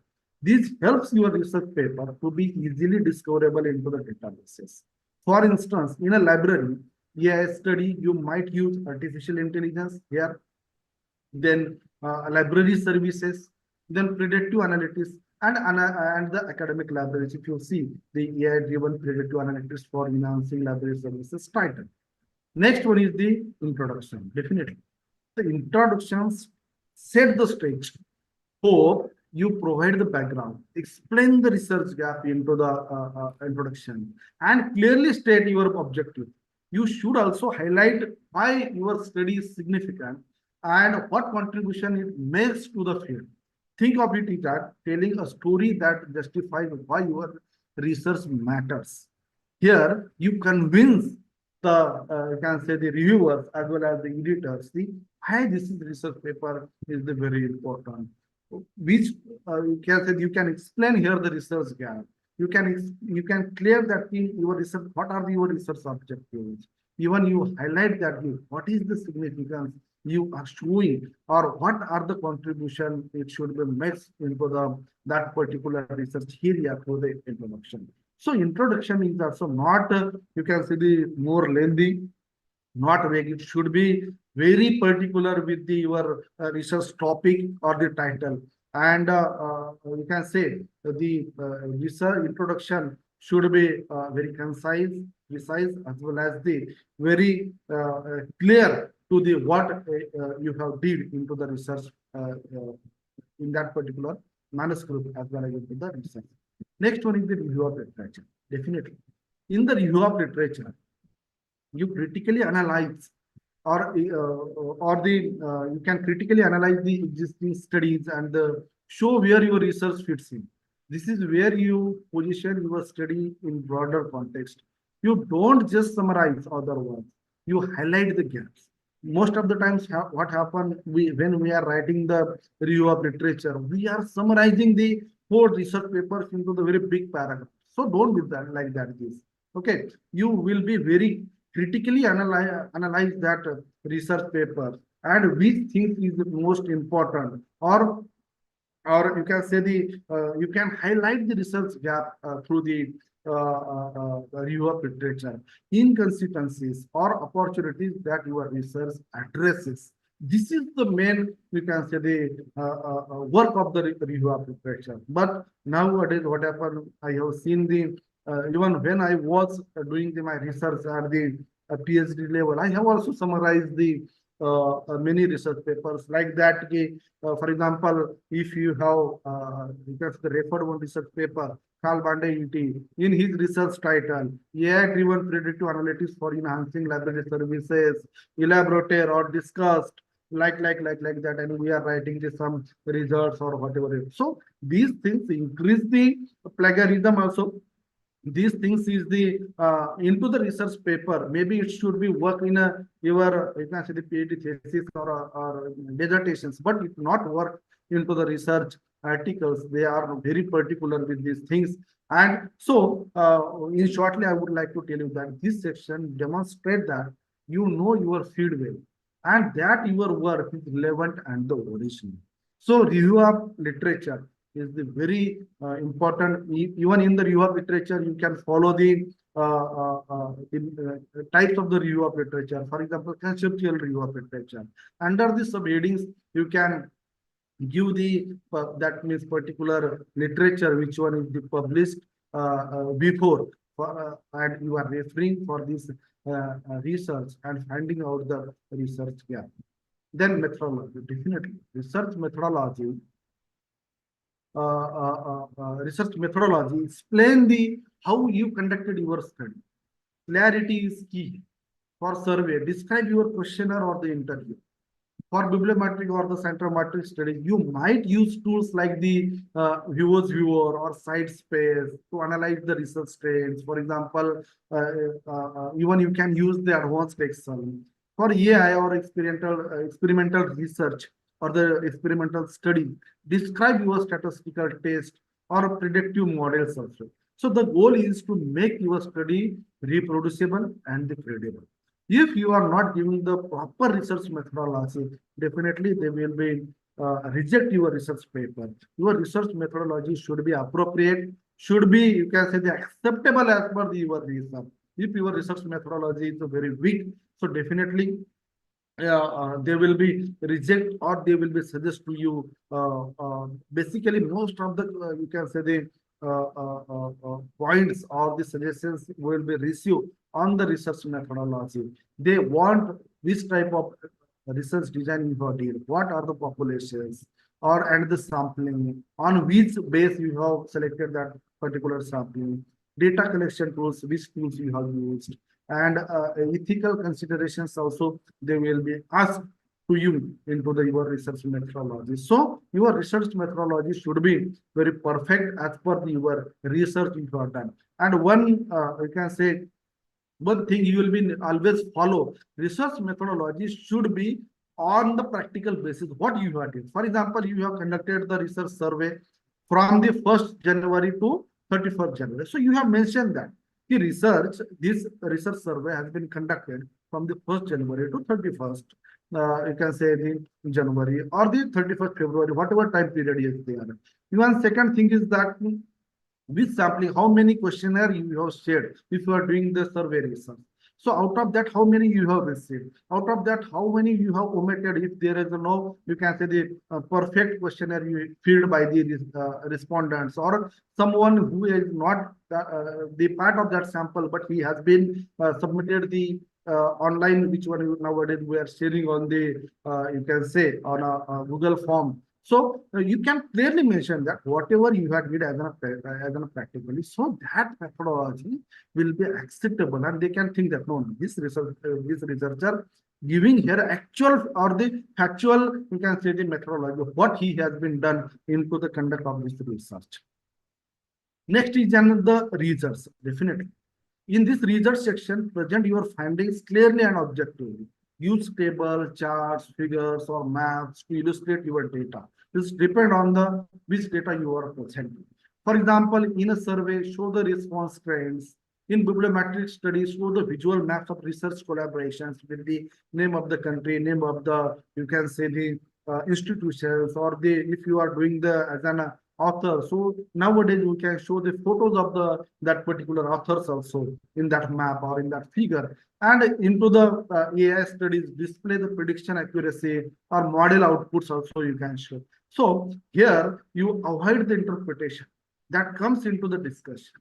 This helps your research paper to be easily discoverable into the databases. For instance, in a library, study, you might use artificial intelligence here, then library services, then predictive analytics, and the academic libraries. If you see the AI-driven predictive analytics for enhancing library services title. Next one is the introduction. Definitely, the introductions set the stage. Hope you provide the background, explain the research gap into the introduction, and clearly state your objective. You should also highlight why your study is significant and what contribution it makes to the field. Think of it as telling a story that justifies why your research matters. Here, you convince the you can say the reviewers as well as the editors why this research paper is the very important. Which you can explain here the research gap. You can clear that in your research. What are your research objectives? Even you highlight that what is the significance you are showing, or what are the contribution it should be mixed into that particular research area for the introduction. So introduction is also not you can say the more lengthy, not vague. It should be very particular with your research topic or the title. And you can say the research introduction should be very concise, precise, as well as the very clear to the what you have did into the research in that particular manuscript as well as into the research. Next one is the review of literature. Definitely, in the review of literature, you critically analyze you can critically analyze the existing studies and show where your research fits in. This is where you position your study in broader context. You don't just summarize other words, you highlight the gaps. Most of the times what happens when we are writing the review of literature, we are summarizing the whole research papers into the very big paragraph. So don't do that like that. Okay, you will be very critically analyze that research paper and which things is the most important, or you can say you can highlight the research gap through the review of literature, inconsistencies or opportunities that your research addresses. This is the main, you can say, the work of the review of literature. But nowadays, what happened? I have seen even when I was doing my research at the PhD level, I have also summarized the many research papers like that. For example, if you have the referred one research paper, Carl Bande in his research title, AI-driven predictive analytics for enhancing library services, elaborated or discussed like that, and we are writing some results or whatever. So these things increase the plagiarism also. These things is the into the research paper. Maybe it should be work in your you can say the PhD thesis or dissertations, but it not work into the research articles. They are very particular with these things. And so in shortly, I would like to tell you that this section demonstrate that you know your field well. and that your work is relevant and the original. So review of literature is the very important. Even in the review of literature, you can follow the types of the review of literature. For example, conceptual review of literature. Under the subheadings, you can give the that means particular literature which one is the published before and you are referring for this research and finding out the research gap. Then methodology, definitely research methodology. Research methodology explain the how you conducted your study. Clarity is key for survey. Describe your questionnaire or the interview. For bibliometric or the centrometric study, you might use tools like the viewer's viewer or site space to analyze the research trends. For example, even you can use the advanced Excel. For AI or experimental research or the experimental study, describe your statistical test or predictive models also. So the goal is to make your study reproducible and credible. If you are not giving the proper research methodology, definitely they will be reject your research paper. Your research methodology should be appropriate, should be, you can say, the acceptable as per your research. If your research methodology is very weak, so definitely they will be reject or they will be suggest to you. Basically, most of the you can say the points or the suggestions will be received on the research methodology. They want which type of research design you have did, what are the populations or and the sampling, on which base you have selected that particular sampling, data collection tools, which tools you have used, and ethical considerations also they will be asked to you into your research methodology. So your research methodology should be very perfect as per your research you have done. And one you can say one thing you will be always follow, research methodology should be on the practical basis what you have done. For example, you have conducted the research survey from the 1st January to 31st January. So you have mentioned that this research survey has been conducted from the 1st January to 31st, you can say the January or the 31st February, whatever time period is there. Even second thing is that with sampling, how many questionnaire you have shared if you are doing the survey research. So out of that, how many you have received? Out of that, how many you have omitted? If there is no, you can say the perfect questionnaire you filled by the respondents, or someone who is not the part of that sample, but he has been submitted the online, which one nowadays we are sharing on the, you can say on a Google form. So you can clearly mention that whatever you had did as a practically, so that methodology will be acceptable, and they can think that no, this researcher giving here actual or the factual, you can say the methodology of what he has been done into the conduct of this research. Next is the research. Definitely, in this research section, present your findings clearly and objectively. Use table, charts, figures, or maps to illustrate your data. This depends on the which data you are presenting. For example, in a survey, show the response trends. In bibliometric studies, show the visual maps of research collaborations with the name of the country, name of the, you can say the institutions, or the if you are doing the as an author. So nowadays we can show the photos of that particular authors also in that map or in that figure. And into the AI studies, display the prediction accuracy or model outputs also you can show. So here you avoid the interpretation that comes into the discussion.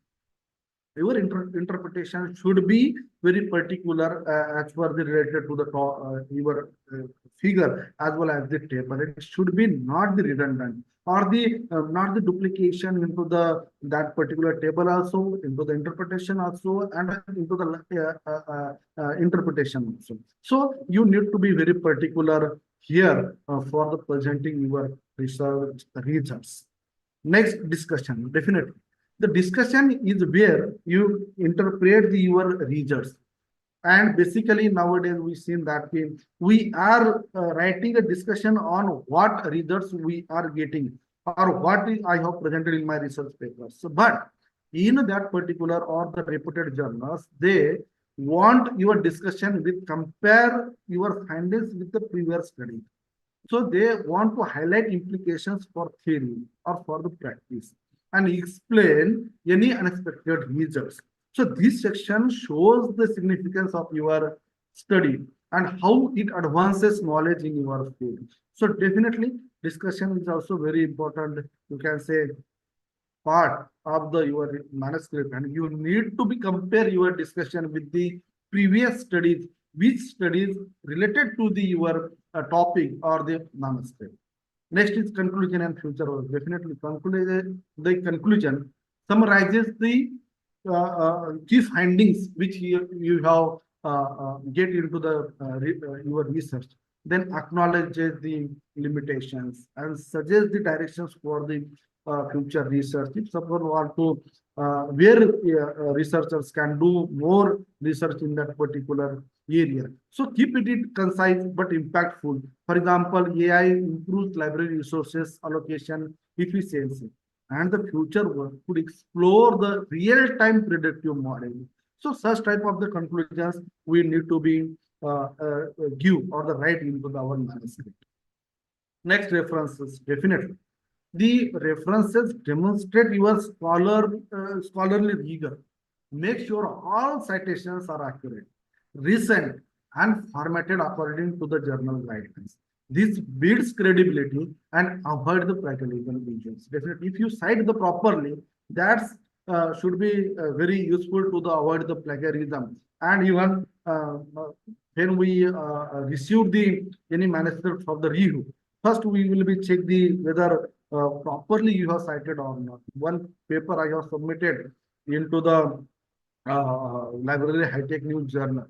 Your interpretation should be very particular as per the related to the your figure as well as the table. It should be not the redundant or the not the duplication into the that particular table also, into the interpretation also, and into the interpretation also. So you need to be very particular here for the presenting your research results. Next discussion, definitely. The discussion is where you interpret your results. And basically nowadays we've seen that we are writing a discussion on what results we are getting or what I have presented in my research papers. So, but in that particular or the reputed journals, they want your discussion with compare your findings with the previous study. So they want to highlight implications for theory or for the practice and explain any unexpected results. So this section shows the significance of your study and how it advances knowledge in your field. So definitely discussion is also very important. You can say part of the your manuscript, and you need to be compare your discussion with the previous studies, which studies related to the your topic or the manuscript. Next is conclusion and future work. Definitely the conclusion summarizes the key findings which you have get into the your research, then acknowledges the limitations and suggests the directions for the future research. If someone want to where researchers can do more research in that particular area. So keep it concise but impactful. For example, AI improves library resources allocation efficiency, and the future work could explore the real-time predictive modeling. So such type of the conclusions we need to be give or the write into our manuscript. Next, references. Definitely the references demonstrate your scholarly rigor. Make sure all citations are accurate, recent, and formatted according to the journal guidelines. This builds credibility and avoid the plagiarism issues. Definitely, if you cite the properly, that's should be very useful to the avoid the plagiarism. And even when we receive the any manuscript of the review, first we will be check the whether properly you have cited or not. One paper I have submitted into the Library High Tech News Journal,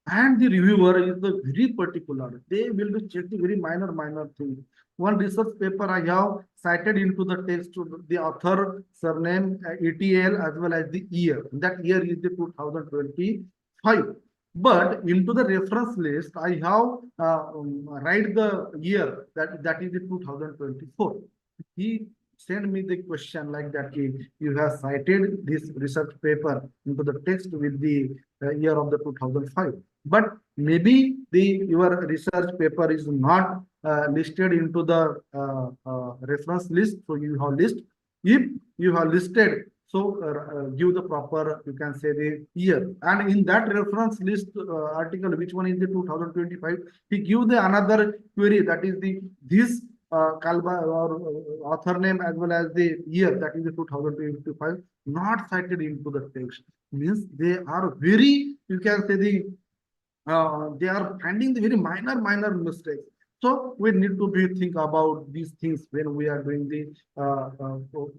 and the reviewer is the very particular. They will be checking very minor things. One research paper I have cited into the text to the author, surname, ETL as well as the year. That year is the 2025. But into the reference list, I have write the year that is the 2024. He sent me the question like that. You have cited this research paper into the text with the year of the 2005. But maybe your research paper is not listed into the reference list. So you have list. If you have listed, so give the proper, you can say the year. And in that reference list article, which one is the 2025, he give the another query, that is the this Kalba or author name as well as the year, that is the 2025, not cited into the text. Means they are very, you can say the they are finding the very minor mistakes. So we need to be think about these things when we are doing the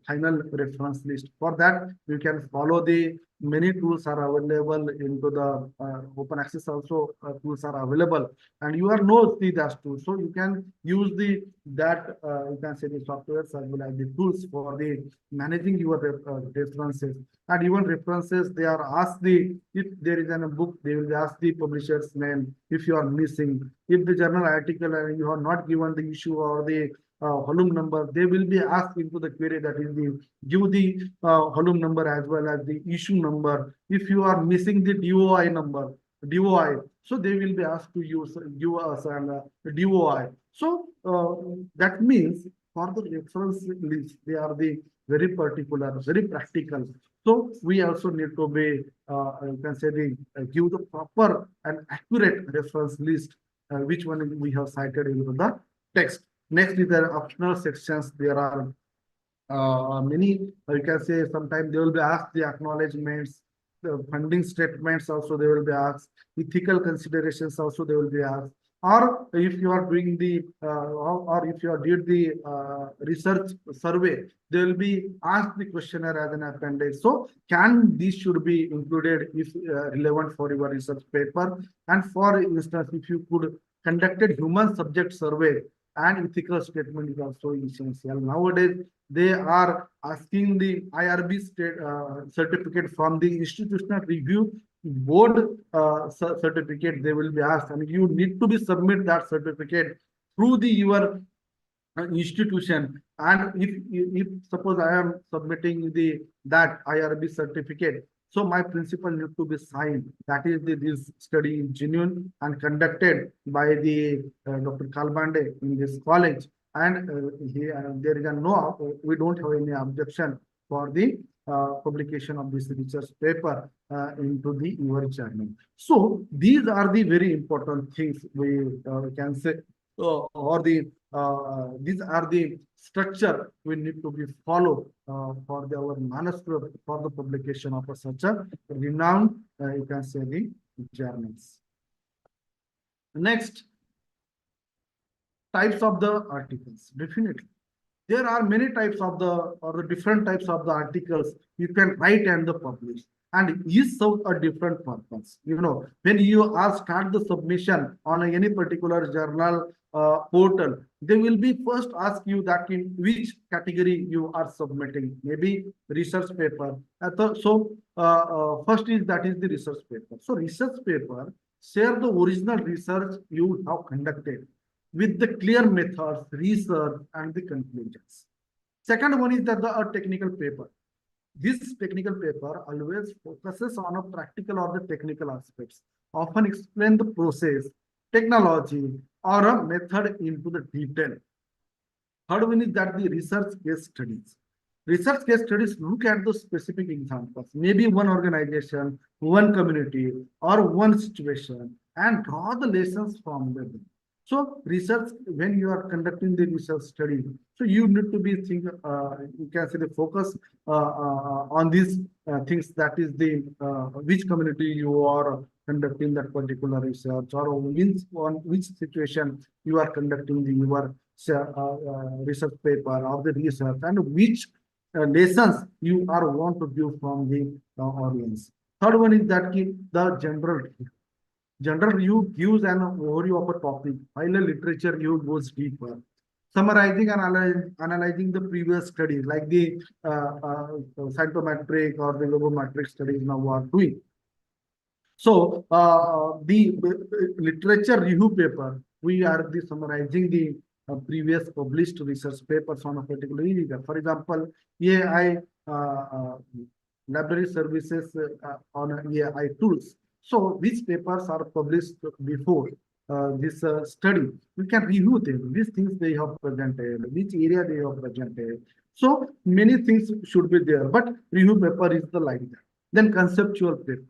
final reference list. For that, you can follow the many tools are available into the open access also tools are available, and you are know see that too. So you can use the that you can say the softwares as well as the tools for the managing your references. And even references, they are asked the, if there is a book, they will ask the publisher's name if you are missing. If the journal article and you have not given the issue or the volume number, they will be asked into the query, that is the give the volume number as well as the issue number. If you are missing the DOI number, DOI, so they will be asked to use give us an DOI. So that means for the reference list, they are the very particular, very practical. So we also need to be, you can say the give the proper and accurate reference list, which one we have cited into the text. Next is the optional sections. There are many, you can say sometimes they will be asked the acknowledgements, the funding statements also they will be asked, ethical considerations also they will be asked. Or if you are doing the, or if you are did the research survey, they will be asked the questionnaire as an appendix. So can this should be included if relevant for your research paper? And for instance, if you could conducted human subject survey, and ethical statement is also essential. Nowadays, they are asking the IRB certificate from the institutional review board certificate. They will be asked, and you need to be submit that certificate through the your institution. And if suppose I am submitting the that IRB certificate, So my principle need to be signed. That is this study is genuine and conducted by the Dr. Kalbande in this college, and there is we don't have any objection for the publication of this research paper into the your journal. So these are the very important things we can say, or the these are the structure we need to be followed for our manuscript for the publication of such a renowned, you can say, the journals. Next, types of the articles. Definitely, there are many types of the different types of the articles you can write and the publish, and each serve a different purpose. When you are start the submission on any particular journal portal, they will be first ask you that in which category you are submitting, maybe research paper. First is that is the research paper. So research paper share the original research you have conducted with the clear methods, research, and the conclusions. Second one is that a technical paper. This technical paper always focuses on a practical or the technical aspects, often explain the process, technology, or a method into the detail. Third one is that the research case studies. Research case studies look at the specific examples, maybe one organization, one community, or one situation, and draw the lessons from them. So research, when you are conducting the research study, so you need to be you can say the focus on these things, that is the which community you are conducting that particular research, or on which situation you are conducting your research paper or the research, and which lessons you are want to give from the audience. Third one is that the general view gives an overview of a topic, while a literature view goes deeper, summarizing and analyzing the previous studies, like the psychometric or the logometric studies now are doing. So the literature review paper, we are summarizing the previous published research papers on a particular area. For example, AI library services on AI tools. So these papers are published before this study. We can review them, these things they have presented, which area they have presented. So many things should be there, but review paper is the like that. Then conceptual paper.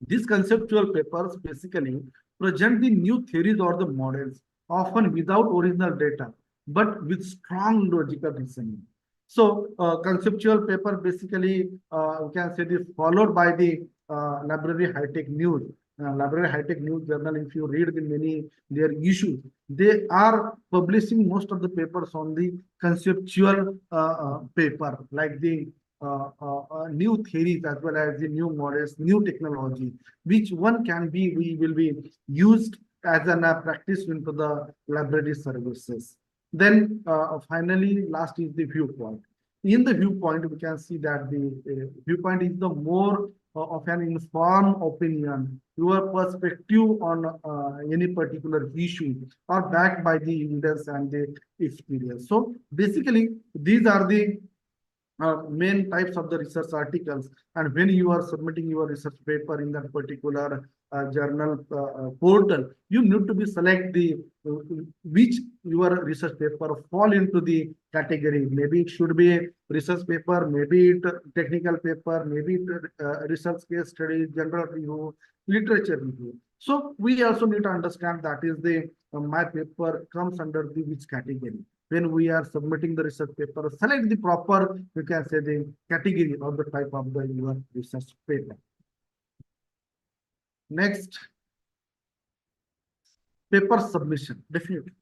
These conceptual papers basically present the new theories or the models, often without original data, but with strong logical reasoning. So conceptual paper basically, we can say this, followed by the Library High-Tech News. Library High-Tech News journal, if you read the many their issues, they are publishing most of the papers on the conceptual paper, like the new theories as well as the new models, new technology, which one can be, we will be used as an practice into the library services. Then finally, last is the viewpoint. In the viewpoint, we can see that the viewpoint is the more of an informed opinion, your perspective on any particular issue are backed by the evidence and the experience. So basically, these are the main types of the research articles, and when you are submitting your research paper in that particular journal portal, you need to be select the which your research paper fall into the category. Maybe it should be a research paper, maybe it technical paper, maybe it research case study, general review, literature review. So we also need to understand that is the my paper comes under the which category. When we are submitting the research paper, select the proper, you can say, the category or the type of the your research paper. Next, paper submission. Definitely.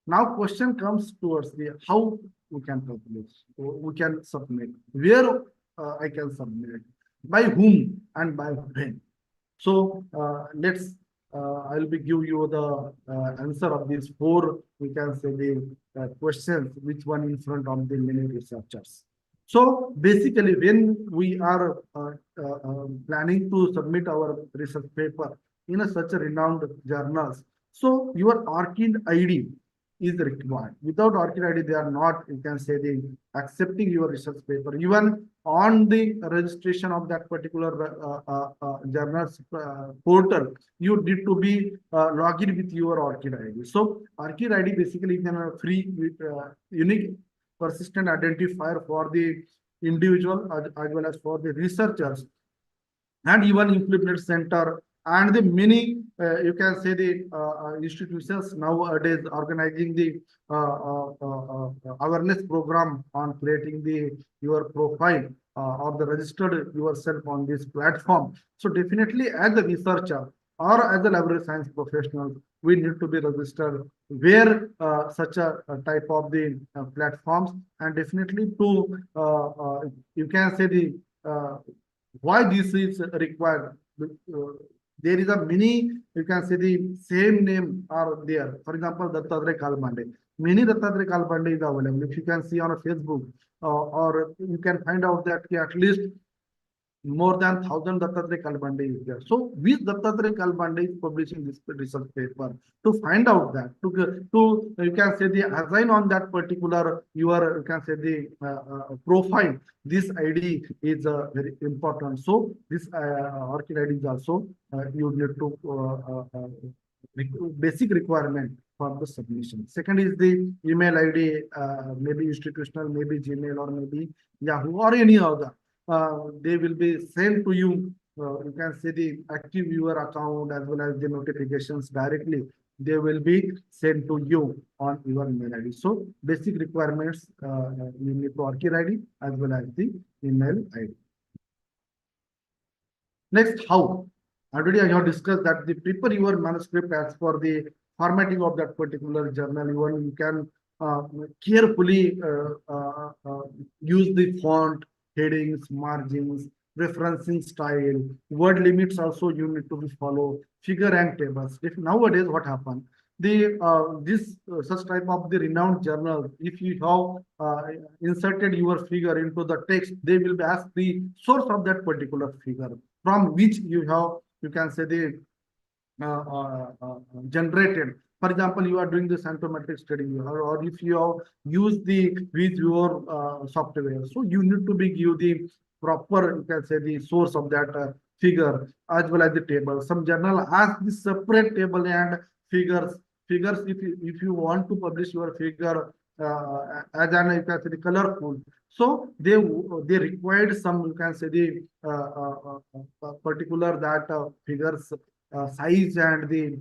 Now question comes towards the how we can publish, we can submit, where I can submit, by whom and by when. So let's I will be give you the answer of these four, we can say, the questions, which one in front of the many researchers. So basically, when we are planning to submit our research paper in such a renowned journals, so your ORCID ID is required. Without ORCID ID, they are not, you can say, the accepting your research paper. Even on the registration of that particular journal's portal, you need to be log in with your ORCID ID. So ORCID ID basically is a free unique persistent identifier for the individual as well as for the researchers and even implement center and the many you can say the institutions nowadays organizing the awareness program on creating the your profile or the registered yourself on this platform. So definitely as a researcher or as a library science professional, we need to be registered where such a type of the platforms, and definitely to you can say the why this is required. There is a many, you can say the same name are there. For example, Dattatreya Kalbande. Many Dattatreya Kalbande is available. If you can see on a Facebook, or you can find out that at least more than 1,000 Dattatreya Kalbande is there. So with Dattatreya Kalbande is publishing this research paper to find out that to you can say the assign on that particular your you can say the profile. This ID is very important. So this ORCID ID is also you need to basic requirement for the submission. Second is the email ID, maybe institutional, maybe Gmail, or maybe Yahoo, or any other. They will be sent to you. You can see the active viewer account as well as the notifications directly. They will be sent to you on your email ID. So basic requirements you need to ORCID ID as well as the email ID. Next, how? Already I have discussed that the prepare your manuscript as for the formatting of that particular journal. Even you can carefully use the font, headings, margins, referencing style, word limits also you need to be follow, figure and tables. If nowadays what happened, the such type of the renowned journal, if you have inserted your figure into the text, they will be asked the source of that particular figure from which you have, you can say the generated. For example, you are doing the samptometric study, or if you have used the with your software, so you need to be give the proper, you can say the source of that figure as well as the table. Some journal ask the separate table and figures. If you want to publish your figure as an, you can say the colorful, so they required some, you can say the particular that figures size and the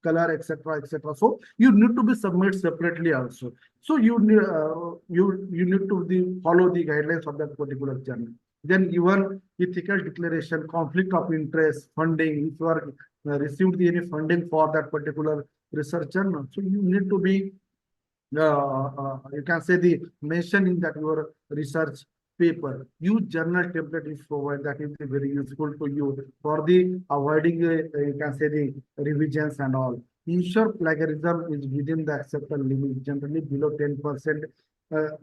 color, etc., etc. So you need to be submit separately also. So you need you need to follow the guidelines of that particular journal. Then even ethical declaration, conflict of interest, funding. If you are received any funding for that particular research journal, so you need to be you can say the mention in that your research paper. Use journal template is provided, that is very useful to you for the avoiding you can say the revisions and all. Ensure plagiarism is within the acceptable limit, generally below 10%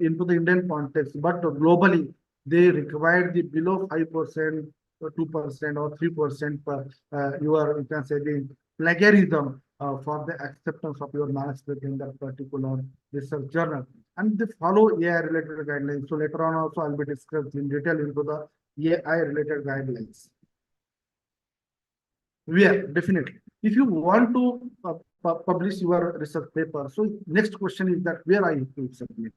into the Indian context, but globally they require the below 5%, 2% or 3% per you can say the plagiarism for the acceptance of your manuscript in that particular research journal. And they follow AI related guidelines. So later on also I'll be discussed in detail into the AI related guidelines. Where definitely, if you want to publish your research paper, so next question is that where I to submit.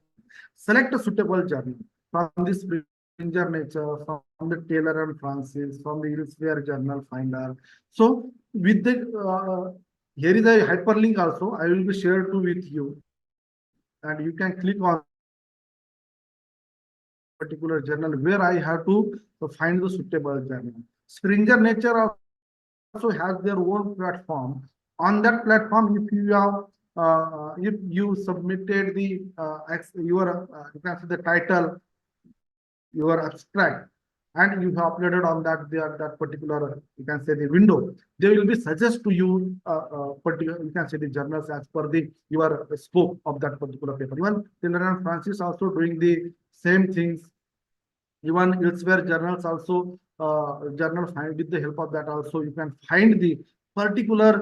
Select a suitable journal from this Springer Nature, from the Taylor and Francis, from the Elsewhere Journal Finder. So with the here is a hyperlink also. I will be shared to with you, and you can click on particular journal where I have to find the suitable journal. Springer Nature also has their own platform. On that platform, if you have if you submitted the your you can see the title, your abstract, and you have uploaded on that particular, you can say the window, they will be suggest to you particular, you can say the journals as per the your scope of that particular paper. Even Taylor and Francis also doing the same things. Even elsewhere journals also journal find with the help of that also you can find the particular,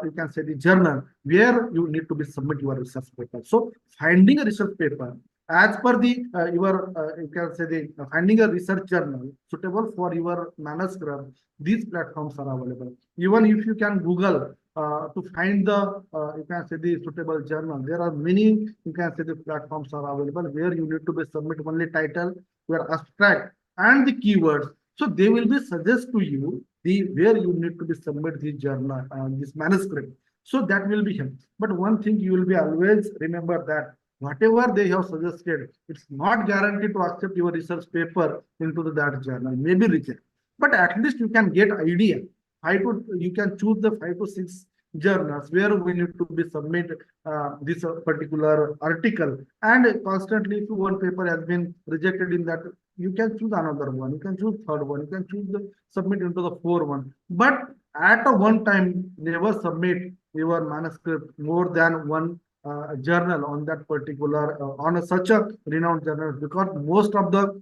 you can say the journal where you need to be submit your research paper. So finding a research paper as per the you can say the finding a research journal suitable for your manuscript, these platforms are available. Even if you can Google to find the you can say the suitable journal, there are many, you can say the platforms are available where you need to be submit only title, your abstract and the keywords. So they will be suggest to you the where you need to be submit the journal, this manuscript. So that will be help. But one thing you will be always remember that whatever they have suggested, it's not guaranteed to accept your research paper into that journal, maybe reject. But at least you can get idea. You can choose the 5 to 6 journals where we need to be submit this particular article. And constantly, if one paper has been rejected in that, you can choose another one, you can choose third one, you can choose the submit into the fourth one. But at a one time, never submit your manuscript more than one journal on that particular on such a renowned journal, because most of the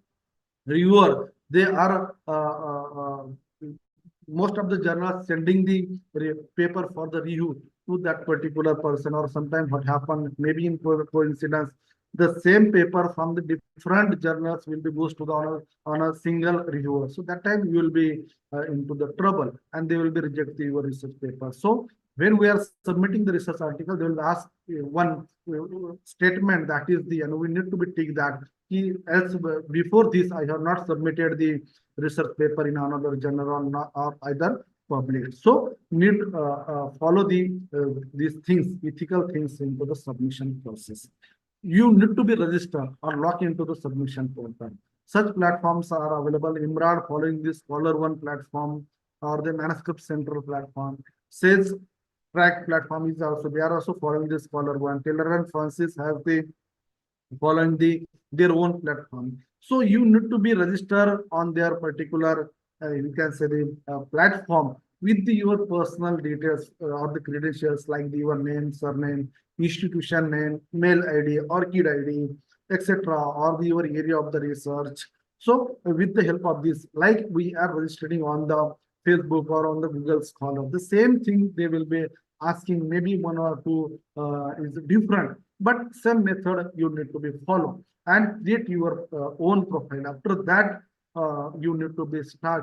reviewer they are most of the journals sending the paper for the review to that particular person, or sometimes what happened maybe in coincidence the same paper from the different journals will be goes to the on a single reviewer. So that time you will be into the trouble and they will be rejecting your research paper. So when we are submitting the research article, they will ask one statement, that is the, and we need to be take that else before this I have not submitted the research paper in another journal or not, or either published. So need follow these things, ethical things into the submission process. You need to be registered or log into the submission portal. Such platforms are available. Imran following this Scholar One platform or the Manuscript Central platform. Sales Track platform is also, they are also following this Scholar One. Taylor and Francis have the following their own platform. So you need to be registered on their particular, you can say the platform with your personal details or the credentials like your name, surname, institution name, mail ID, ORCID ID, etc., or your area of the research. So with the help of this, like we are registering on the Facebook or on the Google Scholar, the same thing they will be asking, maybe one or two is different, but same method you need to be follow and create your own profile. After that, you need to be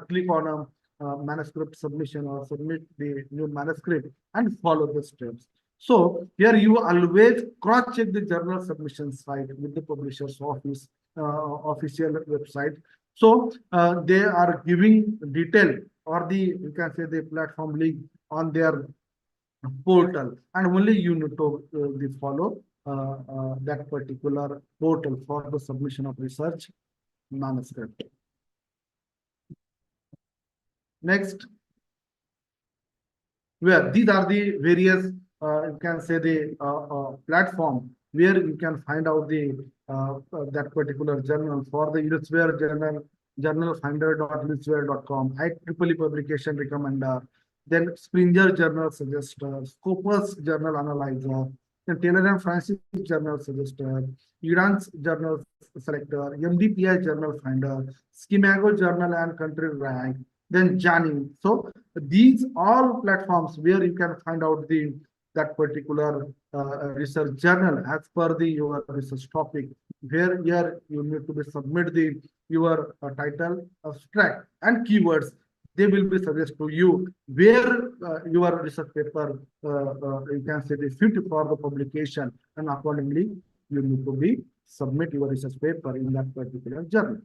click on a manuscript submission or submit the new manuscript and follow the steps. So here you always cross check the journal submission site with the publisher's office official website. So they are giving detail or the, you can say the platform link on their portal, and only you need to follow that particular portal for the submission of research manuscript. Next, where these are the various you can say the platform where you can find out the that particular journal. For the Elsewhere journal, journalfinder.elsewhere.com, IEEE publication recommender, then Springer journal suggester, Scopus journal analyzer, then Taylor and Francis journal suggester, Iran's journal selector, MDPI journal finder, Schemago journal and country rank, then Jani. So these all platforms where you can find out that particular research journal as per your research topic, where here you need to be submit your title, abstract and keywords. They will be suggest to you where your research paper you can say the fit for the publication, and accordingly you need to be submit your research paper in that particular journal.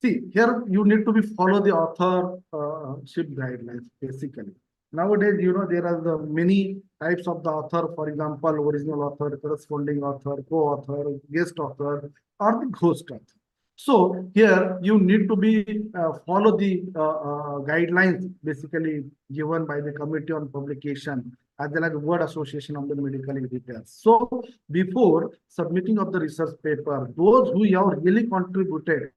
See, here you need to be follow the authorship guidelines basically. Nowadays, you know, there are the many types of the author, for example, original author, corresponding author, co-author, guest author, or the ghost author. So here you need to be follow the guidelines basically given by the Committee on Publication as well as Word Association of the Medical Editors. So before submitting of the research paper, those who have really contributed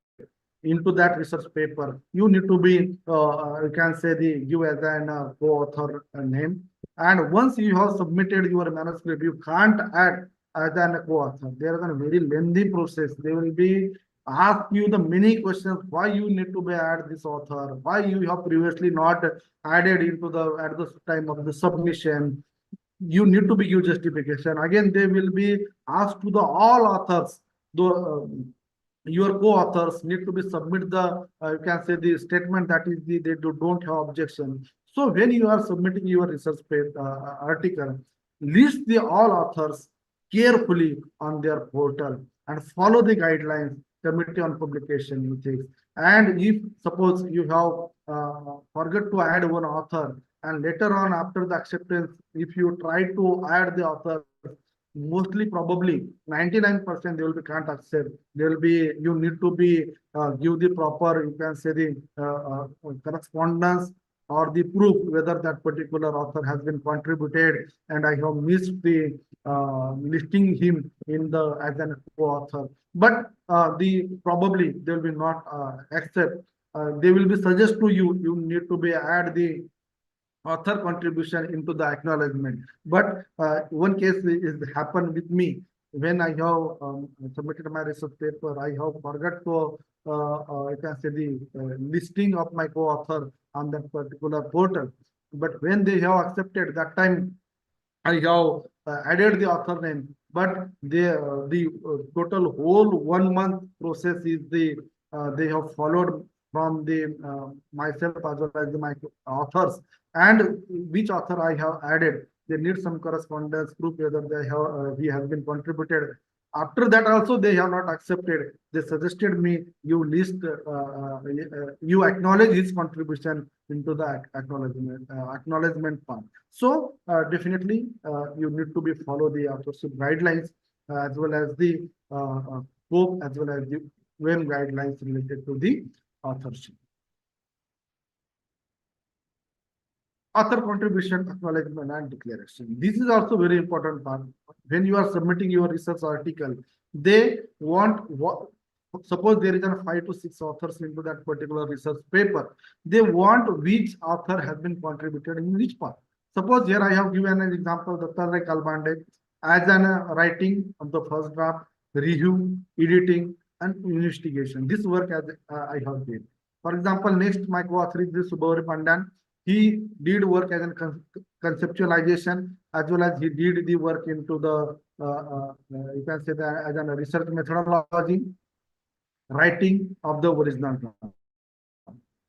into that research paper, you need to be you can say the give as an co-author name, and once you have submitted your manuscript, you can't add as an co-author. There is a very lengthy process. They will be ask you the many questions, why you need to be add this author, why you have previously not added into the at the time of the submission. You need to be give justification. Again, they will be asked to the all authors, your co-authors need to be submit the you can say the statement that is they don't have objection. So when you are submitting your research paper, article, list the all authors carefully on their portal and follow the guidelines committee on publication ethics. And if suppose you have forget to add one author, and later on after the acceptance, if you try to add the author, mostly probably 99% they will be can't accept. There will be you need to be give the proper you can say the correspondence or the proof whether that particular author has been contributed and I have missed the listing him in the as an co-author. But the probably they will be not accept. They will be suggest to you you need to be add the author contribution into the acknowledgement. But one case is happened with me when I have submitted my research paper. I have forgot to I can say the listing of my co-author on that particular portal. But when they have accepted that time, I have added the author name. But the total whole 1 month process is the they have followed from the myself as well as my authors, and which author I have added. They need some correspondence proof whether they have he has been contributed. After that also they have not accepted. They suggested me you list you acknowledge his contribution into the acknowledgement part. So definitely you need to be follow the authorship guidelines as well as the scope as well as the WEM guidelines related to the authorship. Author contribution, acknowledgement, and declaration. This is also very important part. When you are submitting your research article, they want what. Suppose there is a 5 to 6 authors into that particular research paper. They want which author has been contributed in which part. Suppose here I have given an example, Dattatreya Kalbande, as an writing of the first draft, review, editing, and investigation. This work as I have did. For example, next my co-author is Subhauri Pandan. He did work as a conceptualization as well as he did the work into the you can say that as a research methodology, writing of the original draft.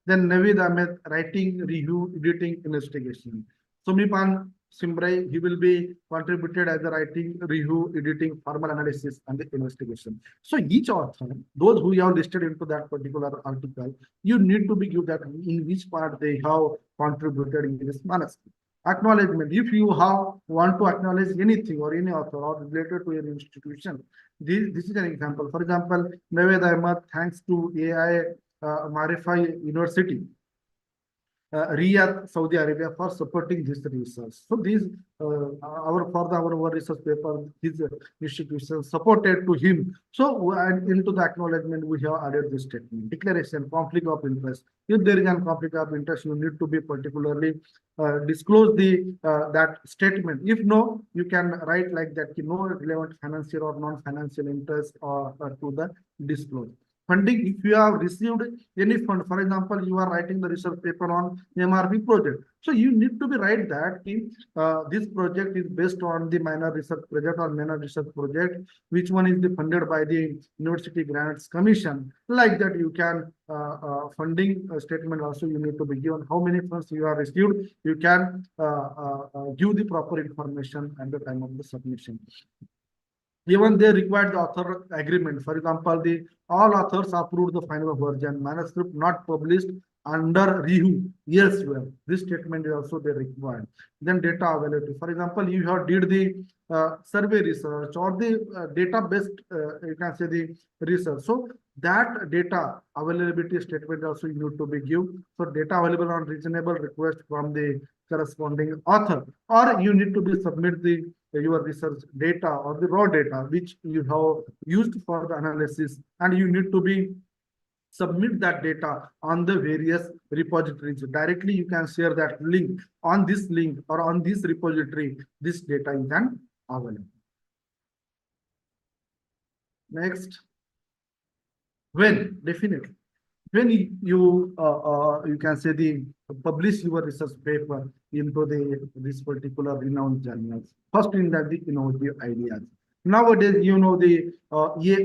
Then Naveed Ahmed, writing, review, editing, investigation. Sumipan Simbrai, he will be contributed as a writing, review, editing, formal analysis, and the investigation. So each author, those who have listed into that particular article, you need to be give that in which part they have contributed in this manuscript. Acknowledgement. If you have want to acknowledge anything or any author or related to your institution, this is an example. For example, Naveed Ahmed, thanks to AI Marify University, Riyadh, Saudi Arabia, for supporting this research. So these our research paper, his institution supported to him. So and into the acknowledgement we have added this statement. Declaration, conflict of interest. If there is a conflict of interest, you need to be particularly disclose the that statement. If no, you can write like that. No relevant financial or non-financial interest or to the disclose. Funding, if you have received any fund, for example, you are writing the research paper on MRP project. So you need to be write that this project is based on the minor research project or minor research project, which one is funded by the University Grants Commission. Like that, you can funding statement also you need to be given how many funds you have received. You can give the proper information at the time of the submission. Even they require the author agreement. For example, all authors approved the final version, manuscript not published under review. Yes, well, this statement is also they required. Then data availability. For example, you have did the survey research or the data-based, you can say the research. So that data availability statement also you need to be given. So data available on reasonable request from the corresponding author, or you need to be submit your research data or the raw data which you have used for the analysis, and you need to be submit that data on the various repositories. Directly you can share that link on this link or on this repository. This data is then available. Next, Definitely. When you can say the publish your research paper into this particular renowned journals. First in that the innovative ideas. Nowadays, the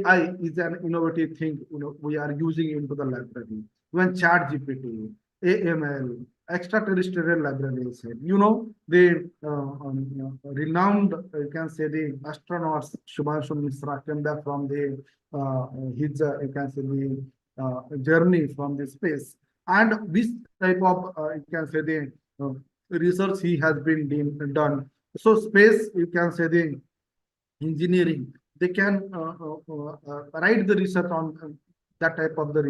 AI is an innovative thing. We are using into the library. When Chat GPT, AML, extraterrestrial libraries, the renowned, you can say the astronauts Shubhanshu Misra came back from the his you can say the journey from the space, and this type of you can say the research he has been done. So space, you can say the engineering, they can write the research on that type of the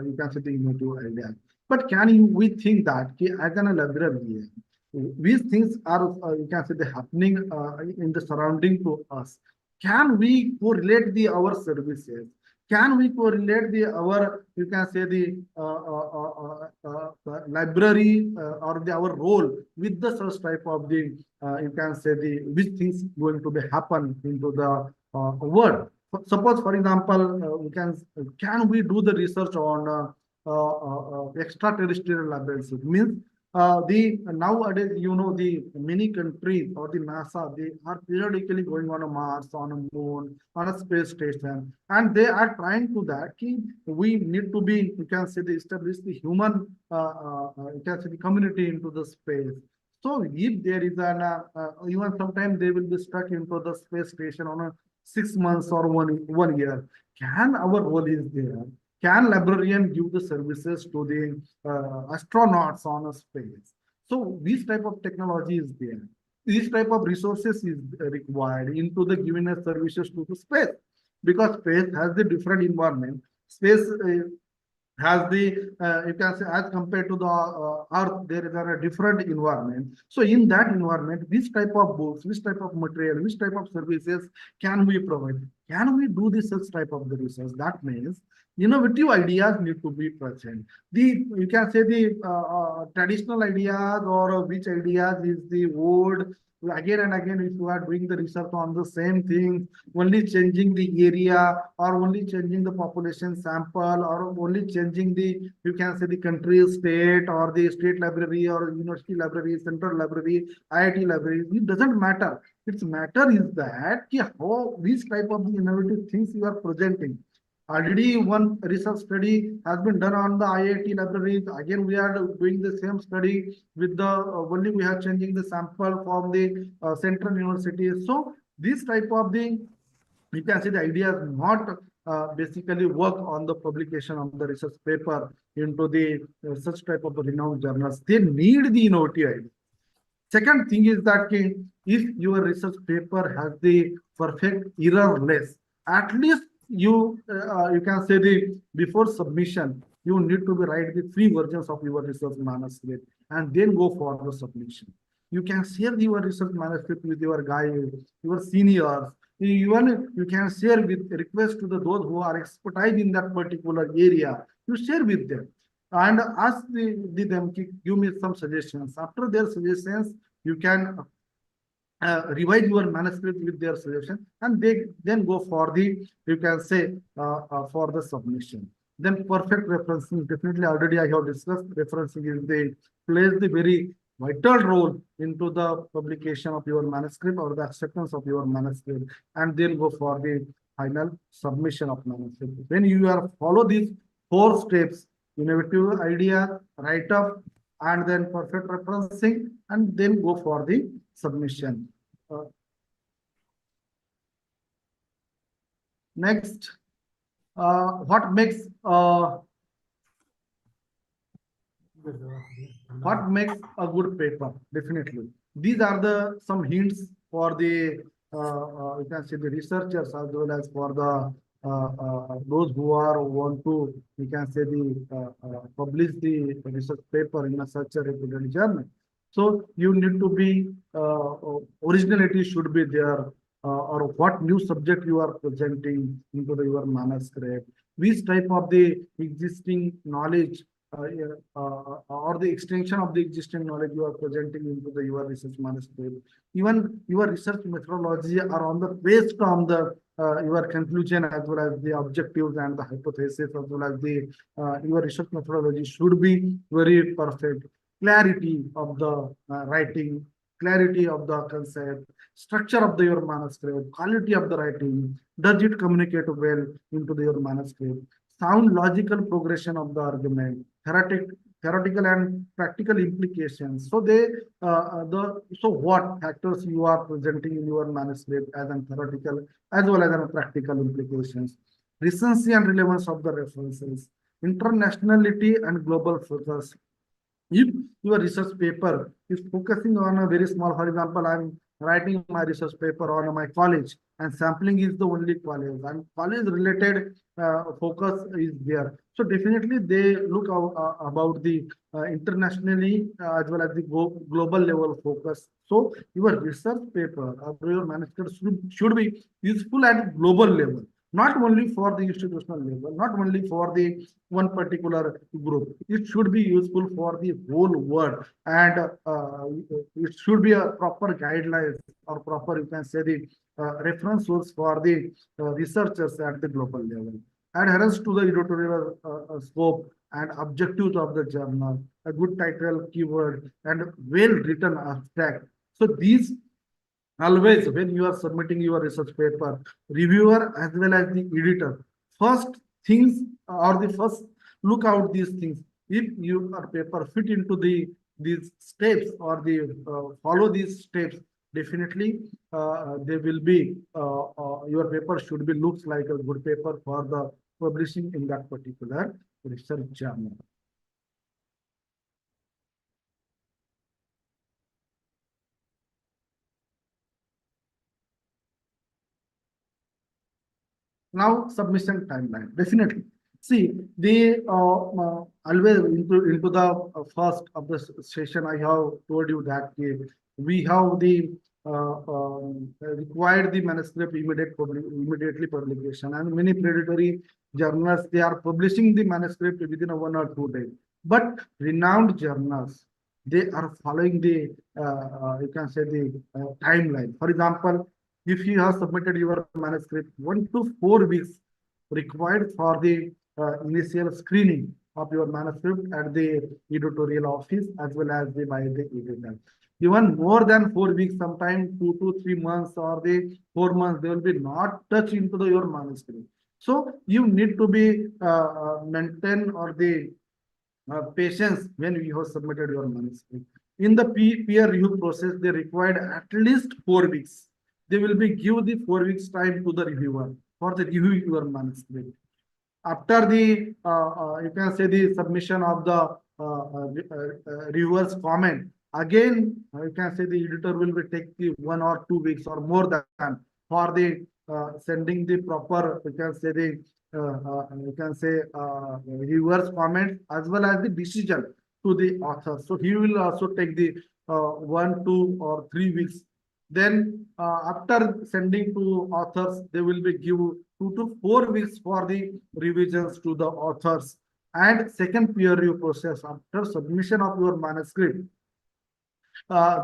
you can say the innovative idea. But we think that as an librarian, these things are you can say the happening in the surrounding to us. Can we correlate our services? Can we correlate our you can say the library or our role with the such type of the you can say the which things going to be happen into the world? Suppose, for example, can we do the research on extraterrestrial libraries? Means the nowadays, the many countries or the NASA, they are periodically going on a Mars, on a moon, on a space station, and they are trying to that we need to be, you can say, establish the human, you can say, the community into the space. So if there is an even sometimes they will be stuck into the space station on a 6 months or 1 year. Can our role is there? Can librarian give the services to the astronauts on a space? So this type of technology is there. This type of resources is required into the giving us services to the space, because space has the different environment. Space has the you can say as compared to the earth, there is a different environment. So in that environment, which type of books, which type of material, which type of services can we provide? Can we do this such type of the research? That means innovative ideas need to be present. You can say the traditional ideas or which ideas is the old. Again and again, if you are doing the research on the same thing, only changing the area or only changing the population sample or only changing the, you can say the country, state or the state library or university library, central library, IIT library, it doesn't matter. Its matter is that how which type of the innovative things you are presenting. Already one research study has been done on the IIT libraries. Again, we are doing the same study with the only we are changing the sample from the central universities. So this type of the, you can say the idea is not basically work on the publication of the research paper into the such type of the renowned journals. They need the innovative idea. Second thing is that if your research paper has the perfect errorless, at least you can say the before submission, you need to write the 3 versions of your research manuscript and then go for the submission. You can share your research manuscript with your guys, your seniors. Even you can share with request to those who are expertise in that particular area. You share with them and ask them to give me some suggestions. After their suggestions, you can revise your manuscript with their suggestion, and they then go for the, you can say, for the submission. Then perfect referencing, definitely already I have discussed. Referencing is plays the very vital role into the publication of your manuscript or the acceptance of your manuscript, and then go for the final submission of manuscript. When you are follow these 4 steps: innovative idea, write up, and then perfect referencing, and then go for the submission. Next, what makes a good paper? Definitely, these are the some hints for the you can say the researchers as well as for the those who are want to, you can say the publish the research paper in such a reputed journal. So you need to be originality should be there, or what new subject you are presenting into your manuscript, which type of the existing knowledge or the extension of the existing knowledge you are presenting into the your research manuscript. Even your research methodology are on the based on the your conclusion as well as the objectives and the hypothesis as well as the your research methodology should be very perfect. Clarity of the writing, clarity of the concept, structure of the your manuscript, quality of the writing. Does it communicate well into the, your manuscript? Sound logical progression of the argument, theoretical and practical implications. So what factors you are presenting in your manuscript as an theoretical as well as an practical implications, recency and relevance of the references, internationality and global focus. If your research paper is focusing on a very small, for example, I'm writing my research paper on my college and sampling is the only college and college related focus is there. So definitely they look about the internationally as well as the global level focus. So your research paper or your manuscript should be useful at global level, not only for the institutional level, not only for the one particular group. It should be useful for the whole world, and it should be a proper guidelines or proper, you can say, the reference source for the researchers at the global level. Adherence to the editorial scope and objectives of the journal, a good title, keyword, and well-written abstract. So these always, when you are submitting your research paper, reviewer as well as the editor, first things or the first look out these things. If your paper fit into these steps or the follow these steps, definitely they will be your paper should be looks like a good paper for the publishing in that particular research journal. Now submission timeline. Definitely. See, the always into the first of the session, I have told you that we have the required the manuscript immediately publication, and many predatory journals they are publishing the manuscript within 1 or 2 days. But renowned journals they are following the you can say the timeline. For example, if you have submitted your manuscript, 1 to 4 weeks required for the initial screening of your manuscript at the editorial office as well as by the editor. Even more than 4 weeks, sometimes 2 to 3 months or the 4 months, they will be not touched into your manuscript. So you need to be maintain or the patience when you have submitted your manuscript. In the peer review process, they required at least 4 weeks. They will be give the 4 weeks time to the reviewer for the review your manuscript. After the you can say the submission of the reviewer's comment, again you can say the editor will be take the 1 or 2 weeks or more than for the sending the proper, you can say the reviewer's comment as well as the decision to the author. So he will also take the 1, 2 or 3 weeks. Then after sending to authors, they will be give 2 to 4 weeks for the revisions to the authors. And second peer review process, after submission of your manuscript,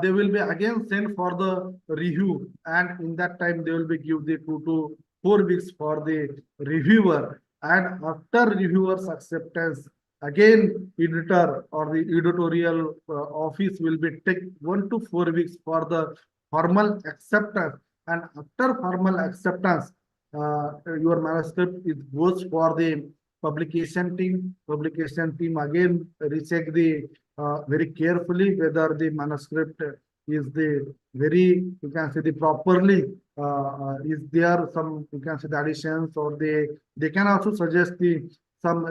they will be again sent for the review, and in that time they will be give the 2 to 4 weeks for the reviewer. And after reviewer's acceptance, again editor or the editorial office will be take 1 to 4 weeks for the formal acceptance. And after formal acceptance, your manuscript it goes for the publication team. Publication team again recheck the very carefully whether the manuscript is the very, you can say the properly is there some, you can say the additions, or they can also suggest the some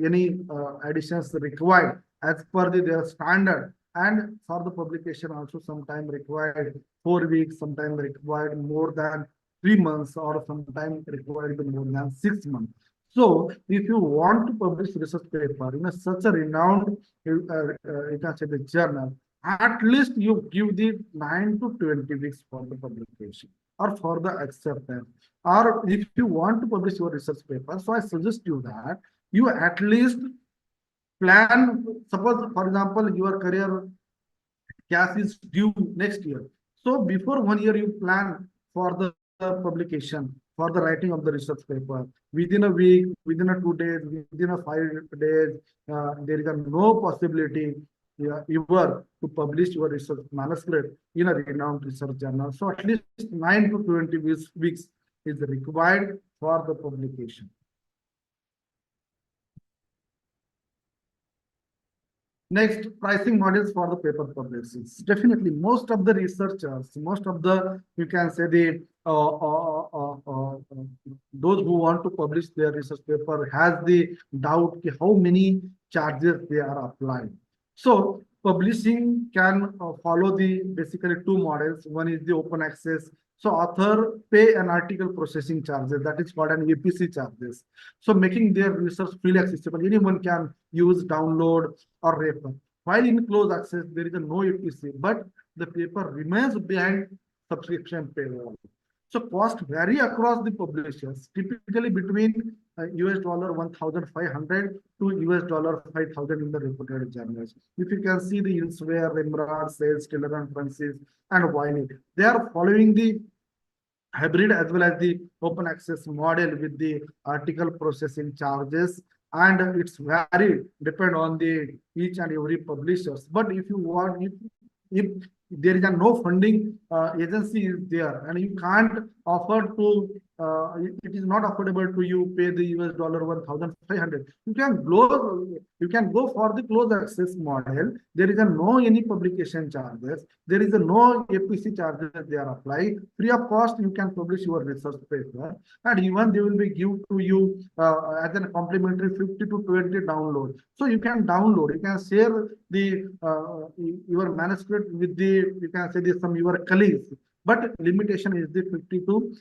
any additions required as per their standard. And for the publication also sometime required 4 weeks, sometime required more than 3 months, or sometime required more than 6 months. So if you want to publish research paper in such a renowned you can say the journal, at least you give the 9 to 20 weeks for the publication or for the acceptance. Or if you want to publish your research paper, so I suggest you that you at least plan, suppose for example, your career cash is due next year. So before 1 year, you plan for the publication, for the writing of the research paper. Within a week, within a 2 days, within a 5 days, there is a no possibility ever to publish your research manuscript in a renowned research journal. So at least 9 to 20 weeks is required for the publication. Next, pricing models for the paper publications. Definitely, most of the researchers, most of the, you can say the those who want to publish their research paper has the doubt how many charges they are applying. So publishing can follow the basically two models. One is the open access. So author pay an article processing charges, that is called an APC charges. So making their research freely accessible, anyone can use, download or refer. While in closed access, there is a no APC, but the paper remains behind subscription paywall. So cost vary across the publishers, typically between $1,500 to $5,000 in the reputed journals. If you can see the Elsewhere, Rimrod, Sales, Taylor and Francis, and Wiley, they are following the hybrid as well as the open access model with the article processing charges, and it's very depend on the each and every publishers. But if you want, if there is a no funding agency is there and you can't offer to it is not affordable to you pay the $1,500, you can go for the closed access model. There is a no any publication charges, there is a no APC charges they are applied, free of cost. You can publish your research paper, and even they will be give to you as a complimentary 50 to 20 download. So you can download, you can share the your manuscript with the, you can say this, some your colleagues, but limitation is the 50 to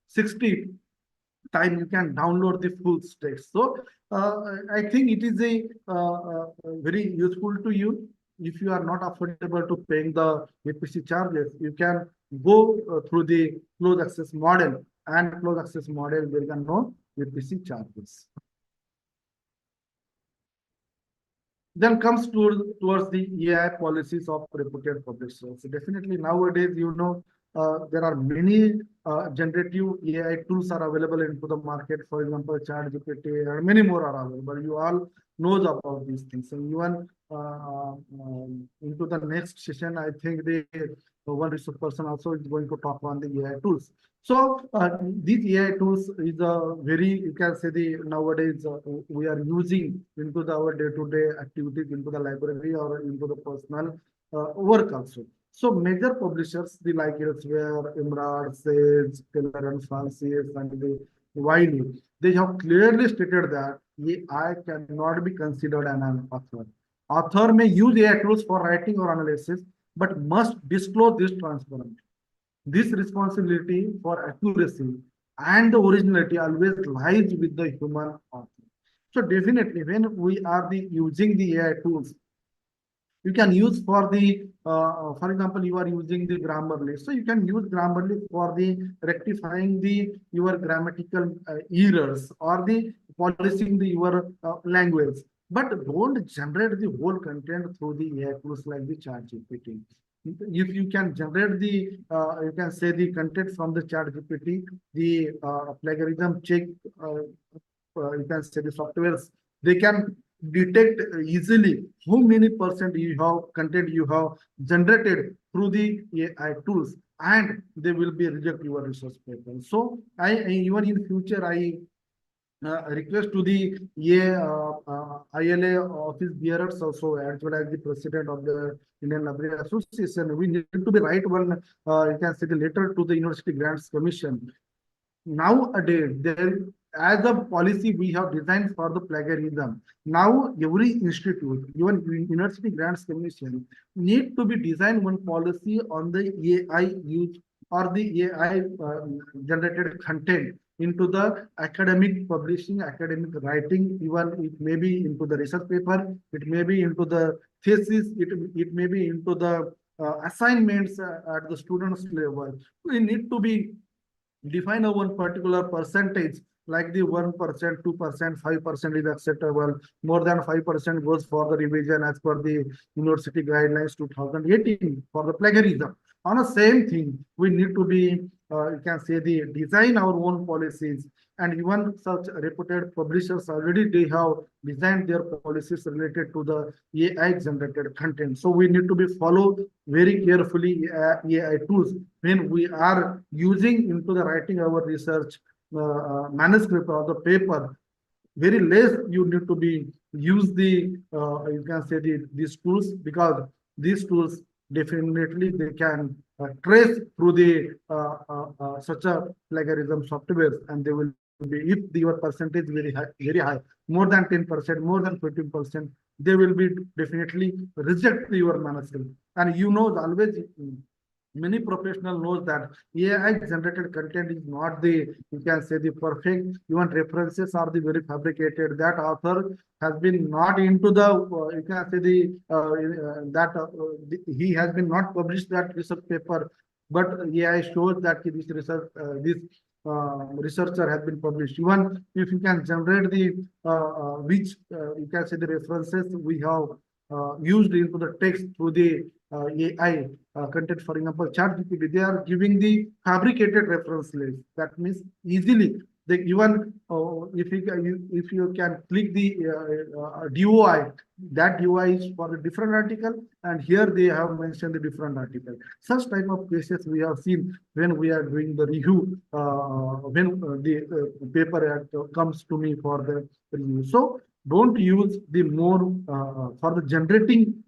60 time you can download the full text. So I think it is a very useful to you. If you are not affordable to paying the APC charges, you can go through the closed access model, and closed access model there is no APC charges. Then comes towards the AI policies of reputed publishers. So definitely nowadays, there are many generative AI tools are available into the market. For example, ChatGPT and many more are available. You all knows about these things. And even into the next session, I think the one research person also is going to talk on the AI tools. So these AI tools is a very, you can say the nowadays we are using into our day-to-day activities, into the library or into the personal work also. So major publishers, the like Elsewhere, Emerald, Sage, Taylor and Francis, and the Wiley, they have clearly stated that AI cannot be considered an author. Author may use AI tools for writing or analysis, but must disclose this transparently. This responsibility for accuracy and the originality always lies with the human author. So definitely, when we are using the AI tools, you can use for the, for example, you are using the Grammarly. So you can use Grammarly for the rectifying your grammatical errors or the polishing your language. But don't generate the whole content through the AI tools like the ChatGPT. If you can generate the, you can say the content from the ChatGPT, the plagiarism check, you can say the softwares, they can detect easily how many percent you have content you have generated through the AI tools, and they will be reject your research paper. So I even in future I request to the ILA office bearers also, as well as the president of the Indian Library Association, we need to be write one, you can say the letter to the University Grants Commission. Nowadays, there as a policy we have designed for the plagiarism. Now every institute, even University Grants Commission, need to be designed one policy on the AI use or the AI generated content into the academic publishing, academic writing, even it may be into the research paper, it may be into the thesis, it may be into the assignments at the students level. We need to be define a one particular percentage like the 1%, 2%, 5% is acceptable. More than 5% goes for the revision as per the University Guidelines 2018 for the plagiarism. On the same thing, we need to be, you can say, the design our own policies, and even such reputed publishers already they have designed their policies related to the AI generated content. So we need to be follow very carefully AI tools when we are using into the writing our research manuscript or the paper. Very less you need to be use the you can say these tools, because these tools definitely they can trace through the such a plagiarism software, and they will be, if your percentage very high, more than 10%, more than 15%, they will be definitely reject your manuscript. And you know, always many professional knows that AI generated content is not the, you can say, the perfect. Even references are the very fabricated. That author has been not into the, you can say he has been not published that research paper, but AI shows that this research, this researcher has been published. Even if you can generate the which you can say the references we have used into the text through the AI content, for example, ChatGPT, they are giving the fabricated reference list. That means easily they even if you can click the DOI, that DOI is for a different article, and here they have mentioned the different article. Such type of cases we have seen when we are doing the review, when the paper comes to me for the review. So don't use the more for the generating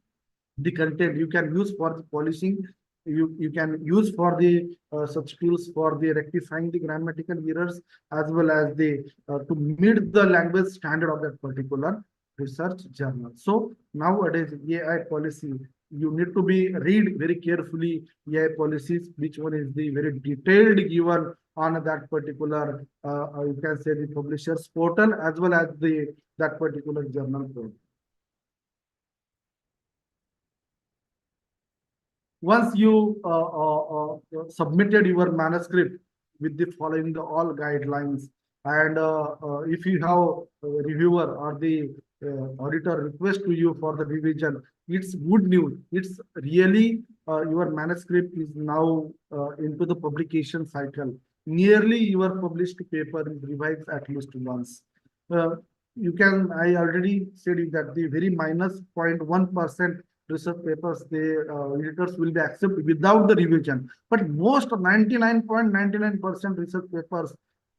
the content. You can use for the polishing, you can use for the such tools for the rectifying the grammatical errors, as well as the to meet the language standard of that particular research journal. So nowadays AI policy, you need to be read very carefully AI policies, which one is the very detailed given on that particular you can say the publisher's portal, as well as the that particular journal portal. Once you submitted your manuscript with the following the all guidelines, and if you have a reviewer or the auditor request to you for the revision, it's good news. It's really your manuscript is now into the publication cycle. Nearly your published paper is revised at least once. You can, I already said that the very minus 0.1% research papers, the editors will be accepted without the revision. But most 99.99% research papers,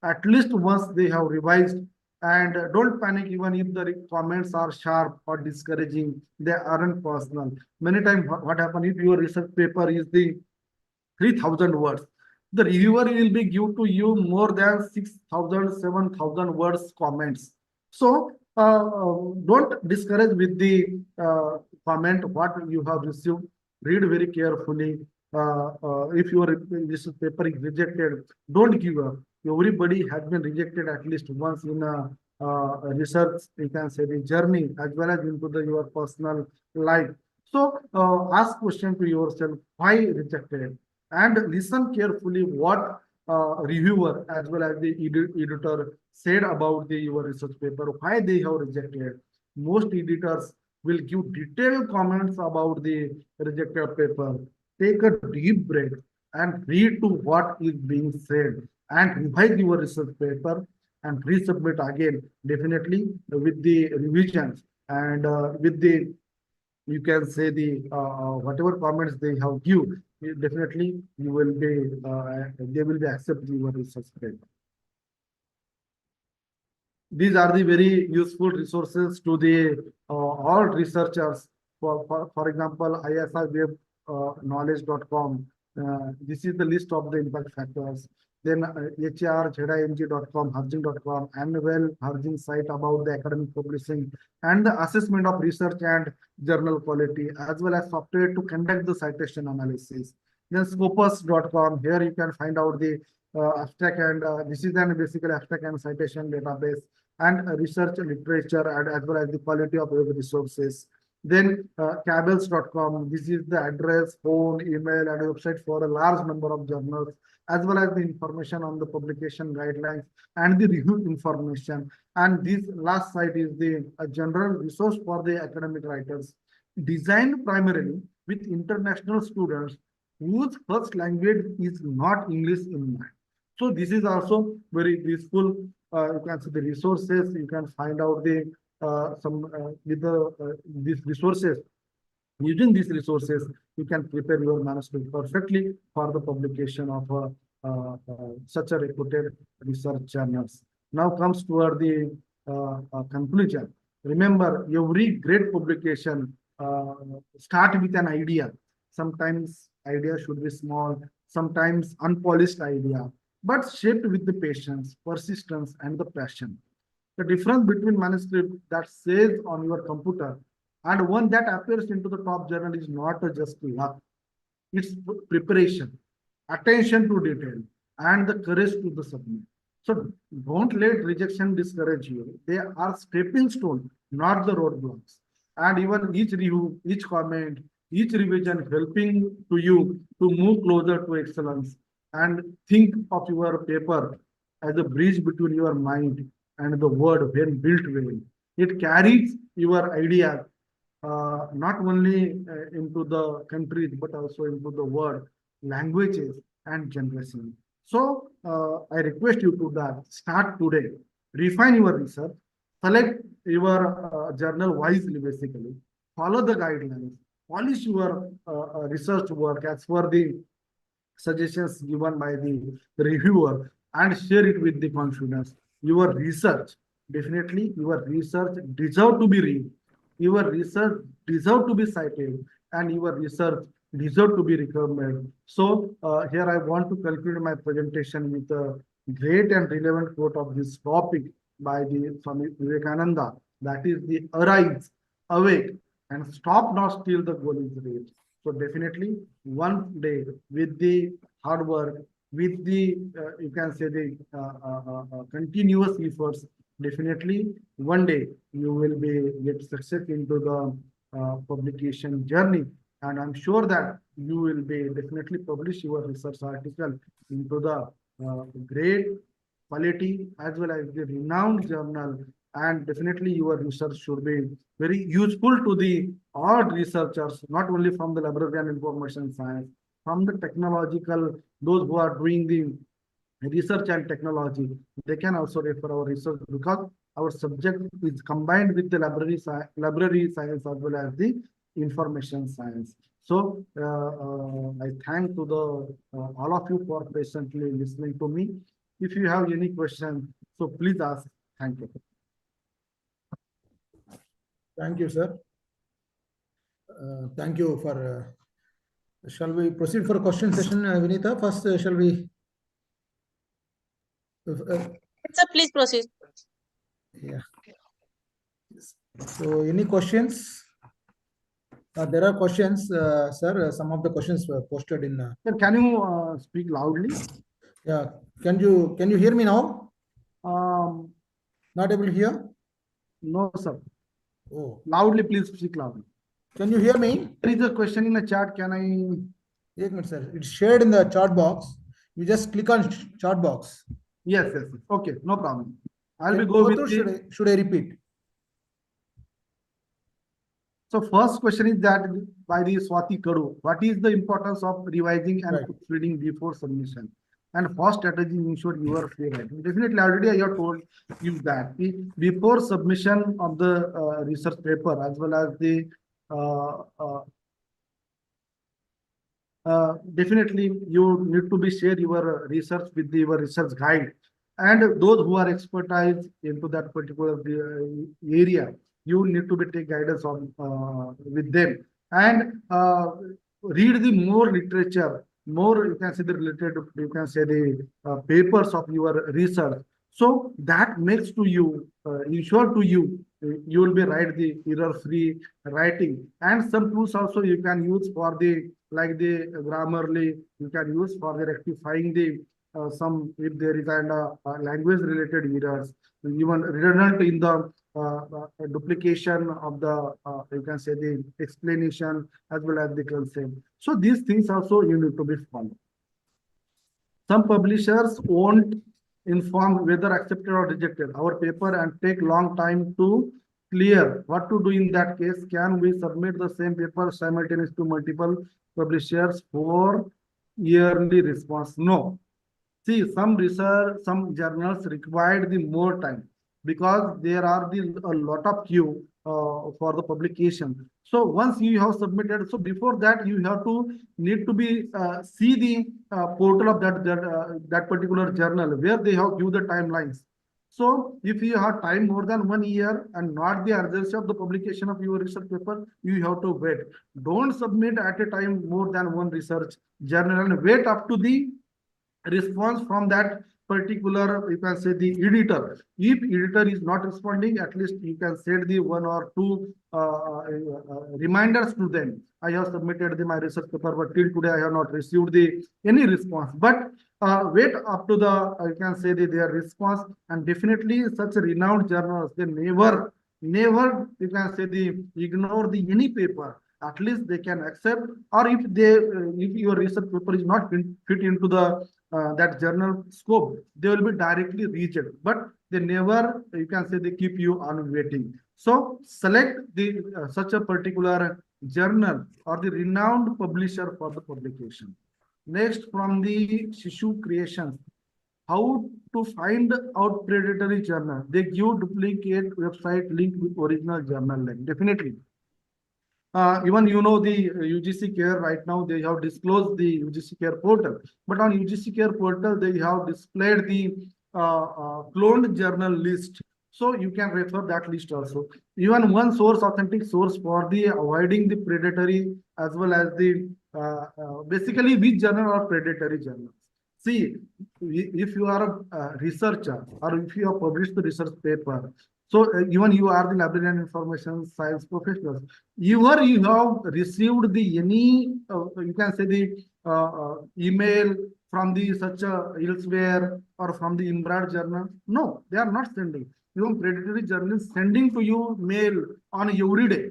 at least once they have revised. And don't panic even if the comments are sharp or discouraging, they aren't personal. Many times what happens if your research paper is the 3,000 words, the reviewer will be give to you more than 6,000, 7,000 words comments. So don't discourage with the comment what you have received. Read very carefully. If your research paper is rejected, don't give up. Everybody has been rejected at least once in a research, you can say, the journey, as well as into your personal life. So ask question to yourself, why rejected? And listen carefully what reviewer as well as the editor said about your research paper, why they have rejected. Most editors will give detailed comments about the rejected paper. Take a deep breath and read to what is being said, and revise your research paper and resubmit again, definitely with the revisions and with the, you can say, the whatever comments they have give, definitely you will be they will be accepting your research paper. These are the very useful resources to the all researchers. For example, isivebknowledge.com. This is the list of the impact factors. Then hrjimg.com, harjing.com, annual Harjing site about the academic publishing and the assessment of research and journal quality, as well as software to conduct the citation analysis. Then scopus.com, here you can find out the abstract, and this is an basically abstract and citation database, and research literature, and as well as the quality of web resources. Then cabels.com, this is the address, phone, email, and website for a large number of journals. as well as the information on the publication guidelines and the review information. And this last site is the general resource for the academic writers, designed primarily with international students whose first language is not English in mind. So this is also very useful. You can see the resources. You can find out the these resources. Using these resources, you can prepare your manuscript perfectly for the publication of such a reputed research journals. Now comes toward the conclusion. Remember, every great publication start with an idea. Sometimes idea should be small, sometimes unpolished idea, but shaped with the patience, persistence, and the passion. The difference between manuscript that says on your computer and one that appears into the top journal is not just luck. It's preparation, attention to detail, and the courage to the submit. So don't let rejection discourage you. They are stepping stone, not the roadblocks. And even each review, each comment, each revision helping to you to move closer to excellence. And think of your paper as a bridge between your mind and the word when built well. It carries your idea not only into the countries but also into the world, languages, and generation. So I request you to that start today, refine your research, select your journal wisely, basically, follow the guidelines, polish your research work as per the suggestions given by the reviewer, and share it with the confidence. Your research, definitely your research deserve to be read. Your research deserve to be cited, and your research deserve to be recommended. So here I want to conclude my presentation with a great and relevant quote of this topic by the Swami Vivekananda. That is the arise, awake, and stop not till the goal is reached. So definitely one day with the hard work, with the you can say the continuous efforts, definitely one day you will be get success into the publication journey, and I'm sure that you will be definitely publish your research article into the great quality as well as the renowned journal, and definitely your research should be very useful to the all researchers, not only from the librarian information science, from the technological, those who are doing the research and technology, they can also refer our research because our subject is combined with the library science as well as the information science. So I thank to the all of you for patiently listening to me. If you have any question, so please ask. Thank you. Thank you, sir. Thank you for. Shall we proceed for a question session, Vinita? First, shall we? Sir, please proceed. Yeah. So, any questions? There are questions, sir. Some of the questions were posted in. Sir, can you speak loudly? Yeah. Can you hear me now? Um, Not able to hear? no, sir. Oh. Loudly, please speak loudly. Can you hear me? There is a question in the chat. Can I? 1 minute, sir. It's shared in the chat box. You just click on chat box. Yes. Okay, no problem. I'll Can be you go go with through? the. Should I repeat? So first question is that by the Swati Kadu, what is the importance of revising and Right. proofreading before submission? And first strategy ensure you are free writing. Definitely already I have told you that before submission of the research paper as well as the definitely you need to be share your research with your research guide, and those who are expertise into that particular area, you need to be take guidance on with them, and read the more literature, more you can say the related, you can say the papers of your research. So that makes to you ensure to you you will be write the error-free writing, and some tools also you can use for the like the Grammarly, you can use for the rectifying the some if there is an language related errors, even redundant in the duplication of the you can say the explanation as well as the concept. So these things also you need to be followed. Some publishers won't inform whether accepted or rejected our paper and take long time to clear. What to do in that case? Can we submit the same paper simultaneously to multiple publishers for yearly response? No. See, some research, some journals required the more time because there are a lot of queue for the publication. So once you have submitted, so before that you have to need to be see the portal of that particular journal where they have give the timelines. So if you have time more than 1 year and not the urgency of the publication of your research paper, you have to wait. Don't submit at a time more than one research journal and wait up to the response from that particular, you can say, the editor. If editor is not responding, at least you can set the 1 or 2 reminders to them. I have submitted my research paper, but till today I have not received any response. But wait up to the, you can say, their response. And definitely such renowned journals, they never, you can say, ignore any paper. At least they can accept, or if your research paper is not fit into the that journal scope, they will be directly rejected. But they never, you can say, they keep you on waiting. So select the such a particular journal or the renowned publisher for the publication. Next, from the Shishu Creations, how to find out predatory journal? They give duplicate website link with original journal link. Definitely. Even the UGC Care right now, they have disclosed the UGC Care portal, but on UGC Care portal, they have displayed the cloned journal list. So you can refer that list also. Even one source, authentic source for the avoiding the predatory as well as the basically which journal are predatory journals. See, if you are a researcher or if you have published the research paper, so even you are the librarian information science professionals, you have received the any you can say the email from the such a elsewhere or from the inbred journal. No, they are not sending. Even predatory journals sending to you mail on every day.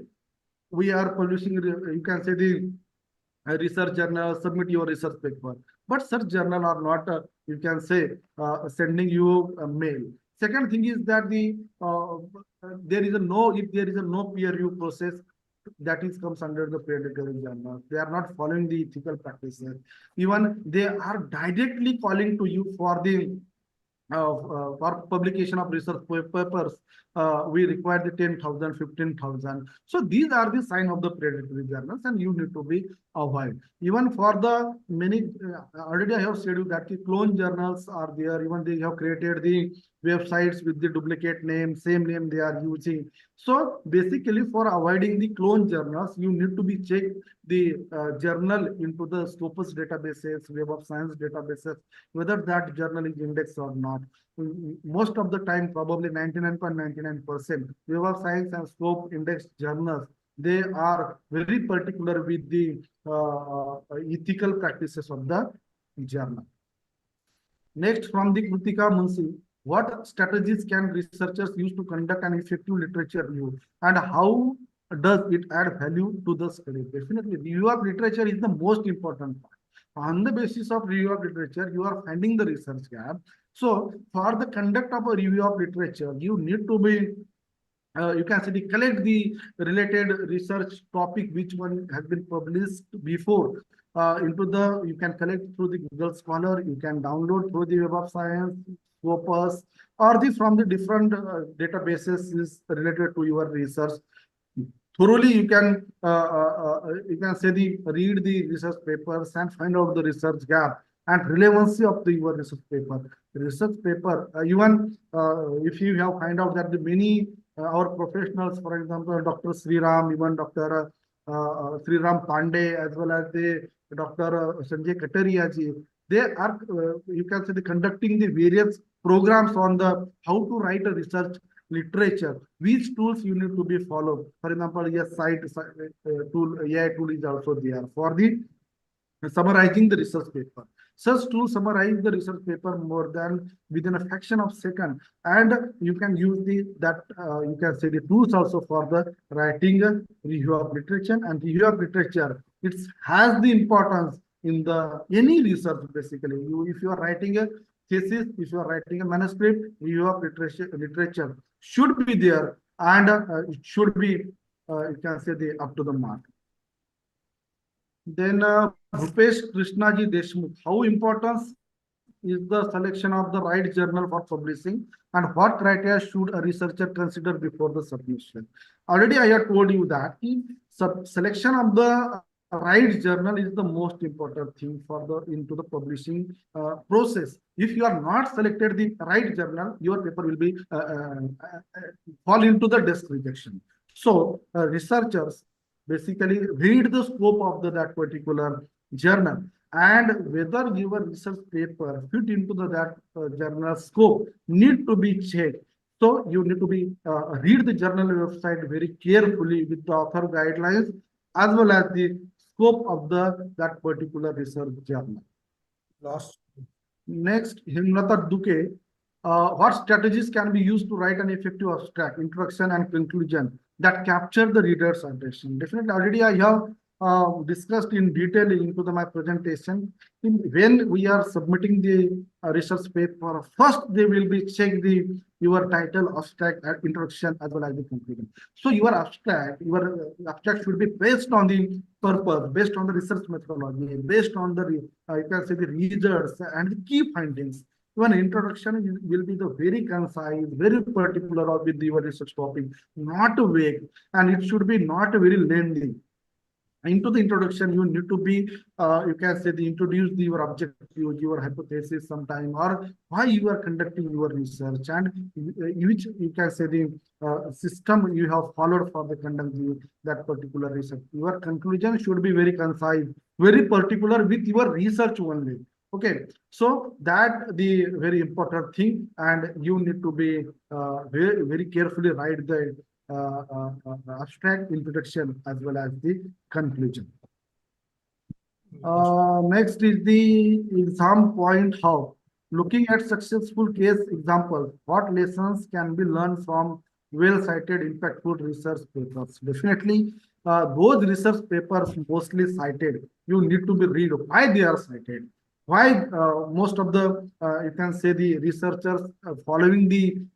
We are publishing, you can say, the research journal, submit your research paper. But such journal are not, you can say, sending you a mail. Second thing is that there is no peer review process, that is comes under the predatory journal. They are not following the ethical practices. Even they are directly calling to you for the for publication of research papers. We require the 10,000, 15,000. So these are the sign of the predatory journals, and you need to be avoid. Even for the many, already I have said you that the clone journals are there. Even they have created the websites with the duplicate name, same name they are using. So basically, for avoiding the clone journals, you need to be check the journal into the Scopus databases, Web of Science databases, whether that journal is indexed or not. Most of the time, probably 99.99%, Web of Science and Scope indexed journals, they are very particular with the ethical practices of the journal. Next, from the Kritika Munshi, what strategies can researchers use to conduct an effective literature review, and how does it add value to the study? Definitely, review of literature is the most important part. On the basis of review of literature, you are finding the research gap. So, for the conduct of a review of literature, you need to be you can say collect the related research topic which one has been published before you can collect through the Google Scholar, you can download through the Web of Science, Scopus, or from the different databases is related to your research. Thoroughly you can say read the research papers and find out the research gap and relevancy of your research paper. The research paper, even if you have find out that the many our professionals, for example, Dr. Sriram, even Dr. Sriram Pandey, as well as the Dr. Sanjay Katariya, they are, you can say, conducting the various programs on the how to write a research literature, which tools you need to be followed. For example, yes, site tool, AI tool is also there for the summarizing the research paper. Such tools summarize the research paper more than within a fraction of second, and you can use you can say the tools also for the writing review of literature. And review of literature, it has the importance in the any research basically. If you are writing a thesis, if you are writing a manuscript, your literature should be there, and it should be you can say the up to the mark. Then Bhupesh Krishnaji Deshmukh, how important is the selection of the right journal for publishing, and what criteria should a researcher consider before the submission? Already I have told you that selection of the right journal is the most important thing for the into the publishing process. If you are not selected the right journal, your paper will be fall into the desk rejection. So researchers basically read the scope of that particular journal, and whether your research paper fit into that journal scope need to be checked. So you need to be read the journal website very carefully with the author guidelines as well as the scope of that particular research journal. Last. Next, Himlata Duke, what strategies can be used to write an effective abstract, introduction and conclusion that capture the reader's attention? Definitely, already I have discussed in detail into my presentation. When we are submitting the research paper, first they will be check your title, abstract, introduction as well as the conclusion. So your abstract should be based on the purpose, based on the research methodology, based on the you can say the results and the key findings. Even introduction will be the very concise, very particular with your research topic, not vague, and it should be not very lengthy. Into the introduction, you need to be, you can say, introduce your objective, your hypothesis sometime, or why you are conducting your research, and which you can say the system you have followed for the conducting that particular research. Your conclusion should be very concise, very particular with your research only. Okay, so that the very important thing, and you need to be very, very carefully write the abstract, introduction as well as the conclusion. Next is the exam point. How looking at successful case examples, what lessons can be learned from well-cited impactful research papers? Definitely those research papers mostly cited, you need to be read why they are cited. Why most of the you can say the researchers following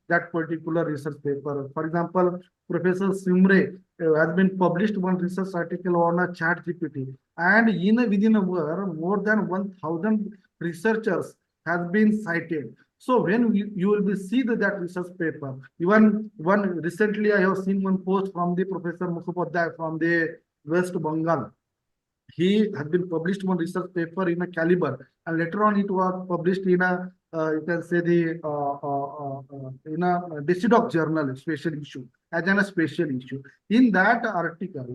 that particular research paper. For example, Professor Simre has been published one research article on a ChatGPT, and within a year more than 1,000 researchers has been cited. So when you will be see that research paper, even one recently I have seen one post from the Professor Mukhopadhyay from the West Bengal. He has been published one research paper in a caliber, and later on it was published in a you can say the in a Decidoc journal special issue as a special issue. In that article,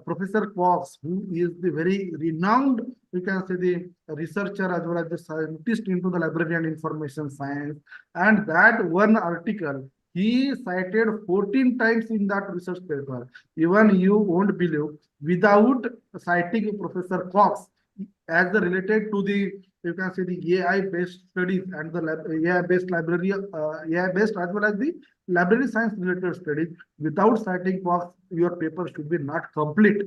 Professor Cox, who is the very renowned, you can say the researcher as well as the scientist into the librarian information science, and that one article he cited 14 times in that research paper. Even you won't believe, without citing Professor Cox as the related to the, you can say the AI-based studies and the AI-based library, AI-based as well as the library science related studies, without citing Cox, your paper should be not complete.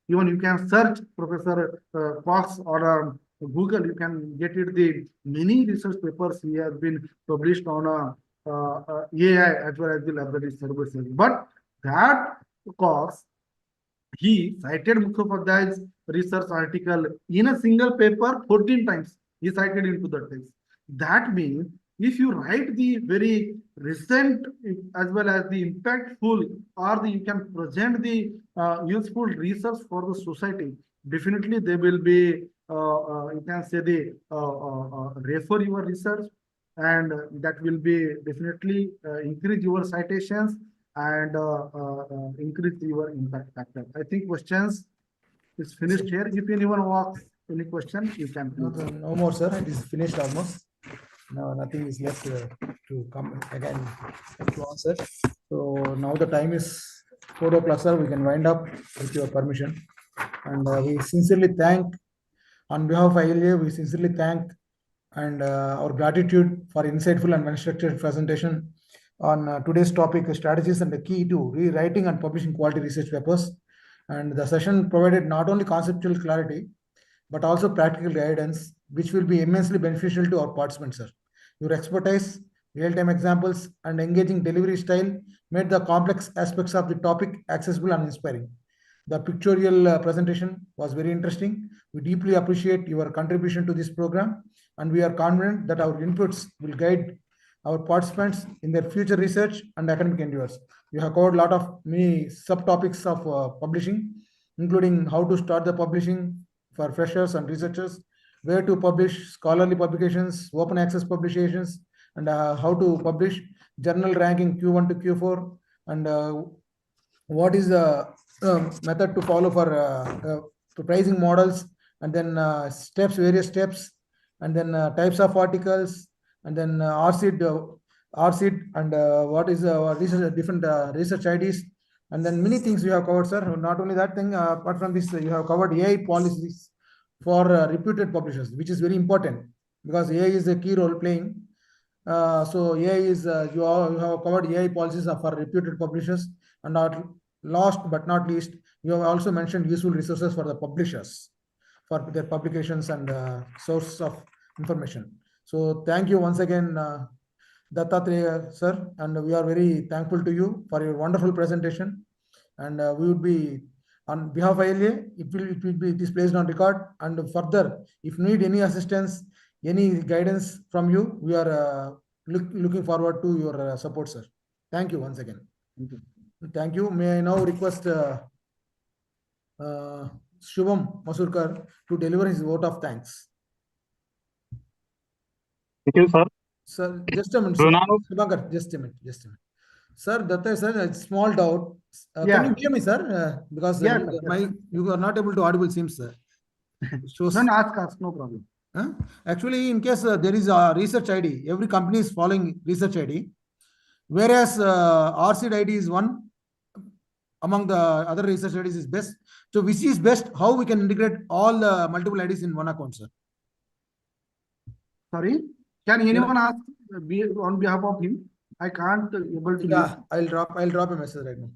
Even you can search Professor Cox or Google, you can get it the many research papers he has been published on AI as well as the library services. But that Cox, he cited Mukhopadhyay's research article in a single paper 14 times. He cited into the text. That means if you write the very recent as well as the impactful, or you can present the useful research for the society, definitely they will be, you can say the refer your research, and that will be definitely increase your citations and increase your impact factor. I think questions is finished here. If anyone wants any question, you can. No more, sir. It is finished almost. Now nothing is left to come again to answer. So now the time is 4 o'clock, sir. We can wind up with your permission. And we sincerely thank, on behalf of ILA, we sincerely thank and our gratitude for insightful and well-structured presentation on today's topic, strategies and the key to rewriting and publishing quality research papers. And the session provided not only conceptual clarity, but also practical guidance, which will be immensely beneficial to our participants, sir. Your expertise, real-time examples, and engaging delivery style made the complex aspects of the topic accessible and inspiring. The pictorial presentation was very interesting. We deeply appreciate your contribution to this program, and we are confident that our inputs will guide our participants in their future research and academic endeavors. We have covered a lot of many subtopics of publishing, including how to start the publishing for freshers and researchers, where to publish scholarly publications, open access publications, and how to publish journal ranking Q1 to Q4, and what is the method to follow for pricing models, and then various steps, and then types of articles, and then RCID, and what is different research IDs, and then many things you have covered, sir. Not only that thing, apart from this, you have covered AI policies for reputed publishers, which is very important because AI is a key role playing. So AI is you have covered AI policies for reputed publishers, and last but not least, you have also mentioned useful resources for the publishers for their publications and source of information. So thank you once again, Dattatreya sir, and we are very thankful to you for your wonderful presentation. And we would be on behalf of ILA, it is placed on record. And further, if need any assistance, any guidance from you, we are looking forward to your support, sir. Thank you once again. Thank you. Thank you. May I now request Shubham Masurkar to deliver his vote of thanks. Thank you, sir. Sir, just a minute. So now, Shubhankar, just a minute. Sir, Datta, sir, a small doubt. Yeah. Can you hear me, sir? Because Yeah, you are not able to audible, seems, sir. Shows, No, ask, no problem. Actually, in case there is a research ID, every company is following research ID, whereas RCID ID is one among the other research IDs is best. So which is best? How we can integrate all the multiple IDs in one account, sir? Sorry, can anyone ask on behalf of him? I can't able to. Yeah, I'll drop a message right now.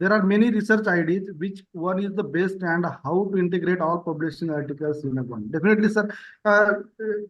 There are many research IDs, which one is the best and how to integrate all publishing articles in a one. Definitely, sir.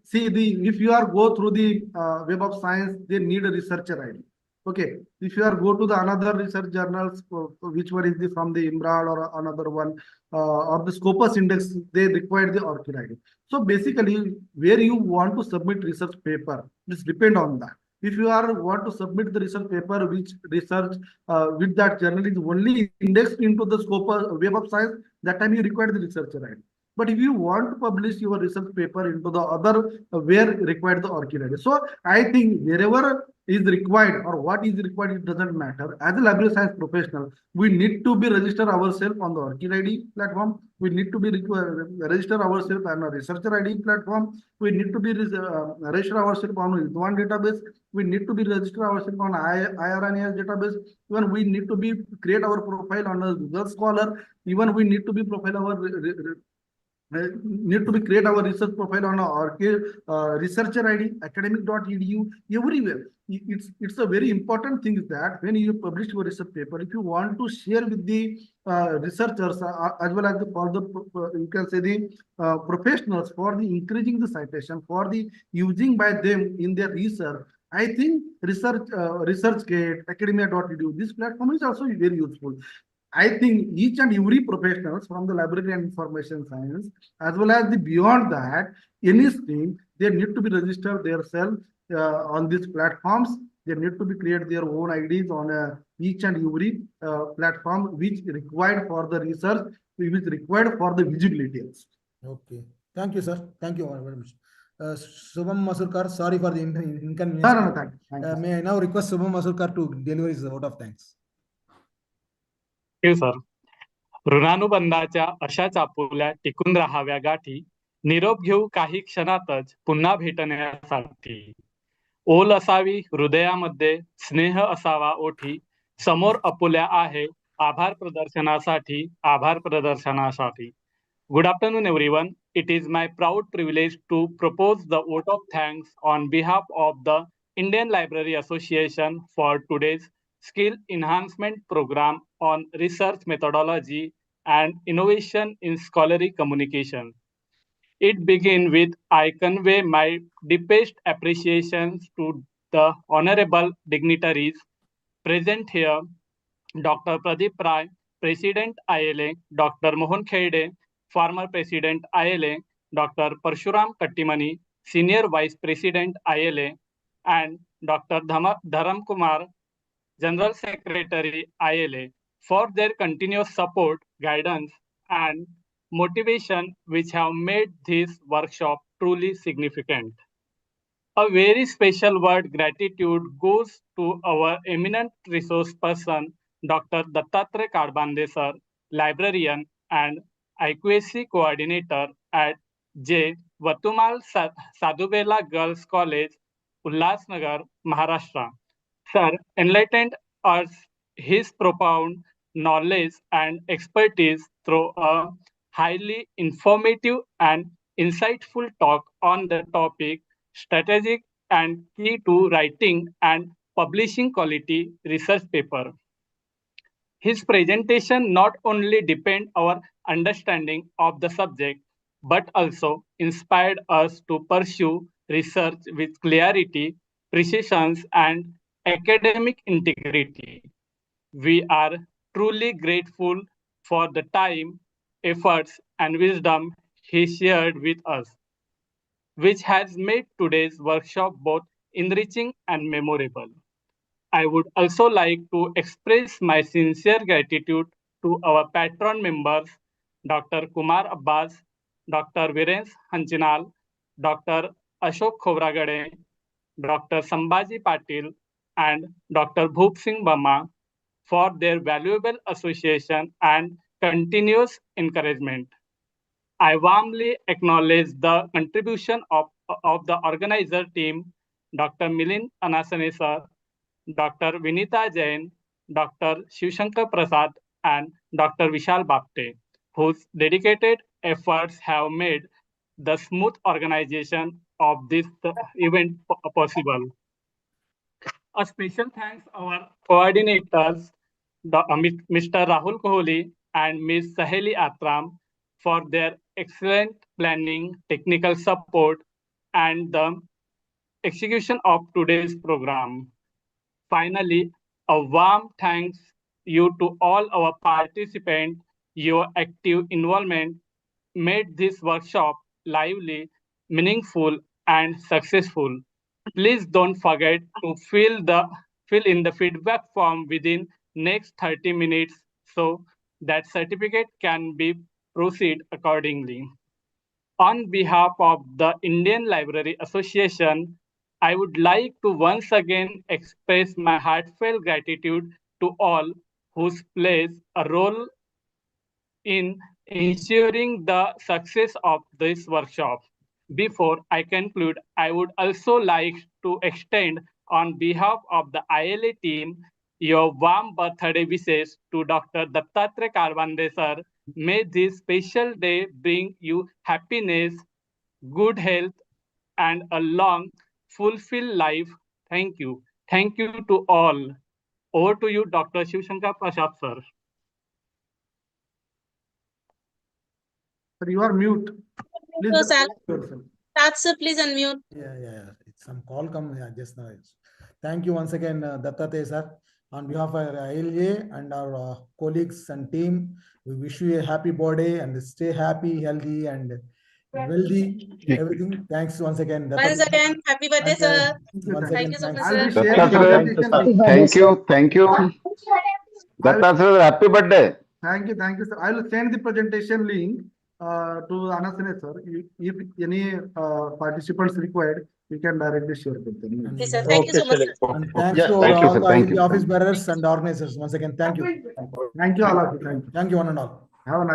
See, if you are go through the Web of Science, they need a researcher ID. Okay. If you are go to the another research journals, which one is from the IMRAD or another one, or the Scopus Index, they require the ORCID ID. So basically, where you want to submit research paper, this depend on that. If you want to submit the research paper, which research with that journal is only indexed into the Scopus Web of Science, that time you require the researcher ID. But if you want to publish your research paper into the other where required the ORCID ID. So I think wherever is required or what is required, it doesn't matter. As a library science professional, we need to be register ourselves on the ORCID ID platform. We need to be register ourselves on a researcher ID platform. We need to be register ourselves on one database. We need to be register ourselves on IRNAS database. Even we need to be create our profile on a Google Scholar. Even we need to be profile our create our research profile on our researcher ID, academic.edu, everywhere. It's a very important thing that when you publish your research paper, if you want to share with the researchers as well as for the you can say the professionals for the increasing the citation for the using by them in their research, I think ResearchGate, academia.edu, this platform is also very useful. I think each and every professionals from the library and information science, as well as the beyond that, any stream, they need to be registered themselves on these platforms. They need to be create their own IDs on each and every platform which required for the research, which required for the visibility. Okay. Thank you, sir. Thank you very much. Shubham Masurkar, sorry for the inconvenience. No, thank you. May I now request Shubham Masurkar to deliver his vote of thanks? Thank you, sir. ऋणानुबंधाच्या अशाच आपुल्या टिकून राहाव्या गाठी, निरोप घेऊ काही क्षणातच पुन्हा भेटण्यासाठी. ओल असावी हृदयामध्ये, स्नेह असावा ओठी, समोर अपुल्या आहे आभार प्रदर्शनासाठी, आभार प्रदर्शनासाठी. Good afternoon, everyone. It is my proud privilege to propose the vote of thanks on behalf of the Indian Library Association for today's Skill Enhancement Program on Research Methodology and Innovation in Scholarly Communication. It begins with I convey my deepest appreciations to the honorable dignitaries present here, Dr. Pradeep Rai, President ILA, Dr. Mohan Kherde, former President ILA, Dr. Parshuram Kattimani, Senior Vice President ILA, and Dr. Dharam Kumar, General Secretary ILA, for their continuous support, guidance, and motivation, which have made this workshop truly significant. A very special word gratitude goes to our eminent resource person, Dr. Dattatreya Kadbande sir, librarian and IQAC coordinator at J. Vatumal Sadhubela Girls College, Ulhasnagar, Maharashtra. Sir enlightened us his profound knowledge and expertise through a highly informative and insightful talk on the topic strategic and key to writing and publishing quality research paper. His presentation not only deepened our understanding of the subject, but also inspired us to pursue research with clarity, precision, and academic integrity. We are truly grateful for the time, efforts, and wisdom he shared with us, which has made today's workshop both enriching and memorable. I would also like to express my sincere gratitude to our patron members, Dr. Kumar Abbas, Dr. Virendra Hanchinal, Dr. Ashok Khobragade, Dr. Sambhaji Patil, and Dr. Bhup Singh Bama for their valuable association and continuous encouragement. I warmly acknowledge the contribution of the organizer team, Dr. Milind Anasane sir, Dr. Vinita Jain, Dr. Shivshankar Prasad, and Dr. Vishal Bapte, whose dedicated efforts have made the smooth organization of this event possible. A special thanks our coordinators, Mr. Rahul Kohli and Ms. Saheli Atram, for their excellent planning, technical support, and the execution of today's program. Finally, a warm thanks you to all our participants. Your active involvement made this workshop lively, meaningful, and successful. Please don't forget to fill in the feedback form within next 30 minutes so that certificate can be proceed accordingly. On behalf of the Indian Library Association, I would like to once again express my heartfelt gratitude to all who plays a role in ensuring the success of this workshop. Before I conclude, I would also like to extend on behalf of the ILA team your warm birthday wishes to Dr. Dattatreya Kadbande sir. May this special day bring you happiness, good health, and a long, fulfilled life. Thank you. Thank you to all. Over to you, Dr. Shivshankar Prasad sir. Sir, you are mute. Please So, Sal, unmute yourself. sir, please unmute. Yeah. It's some call come just now. Thank you once again, Dattatreya sir. On behalf of our ILA and our colleagues and team, we wish you a happy birthday and stay happy, healthy, and wealthy. Everything. Thanks once again. Once again, happy birthday, sir. Once Thank again, you so much, thanks. sir. I will share the Dattatreya, presentation link. thank you. Dattatreya, happy birthday. Thank you, sir. I will send the presentation link to Anasane sir. If any participants required, we can directly share with them. Yes, sir. Thank you so much, sir. And thanks Yes, to thank you, all sir. the Thank you. office bearers and organizers. Once again, thank you. Thank you all of you. Thank you. Thank you, one and all. Have a nice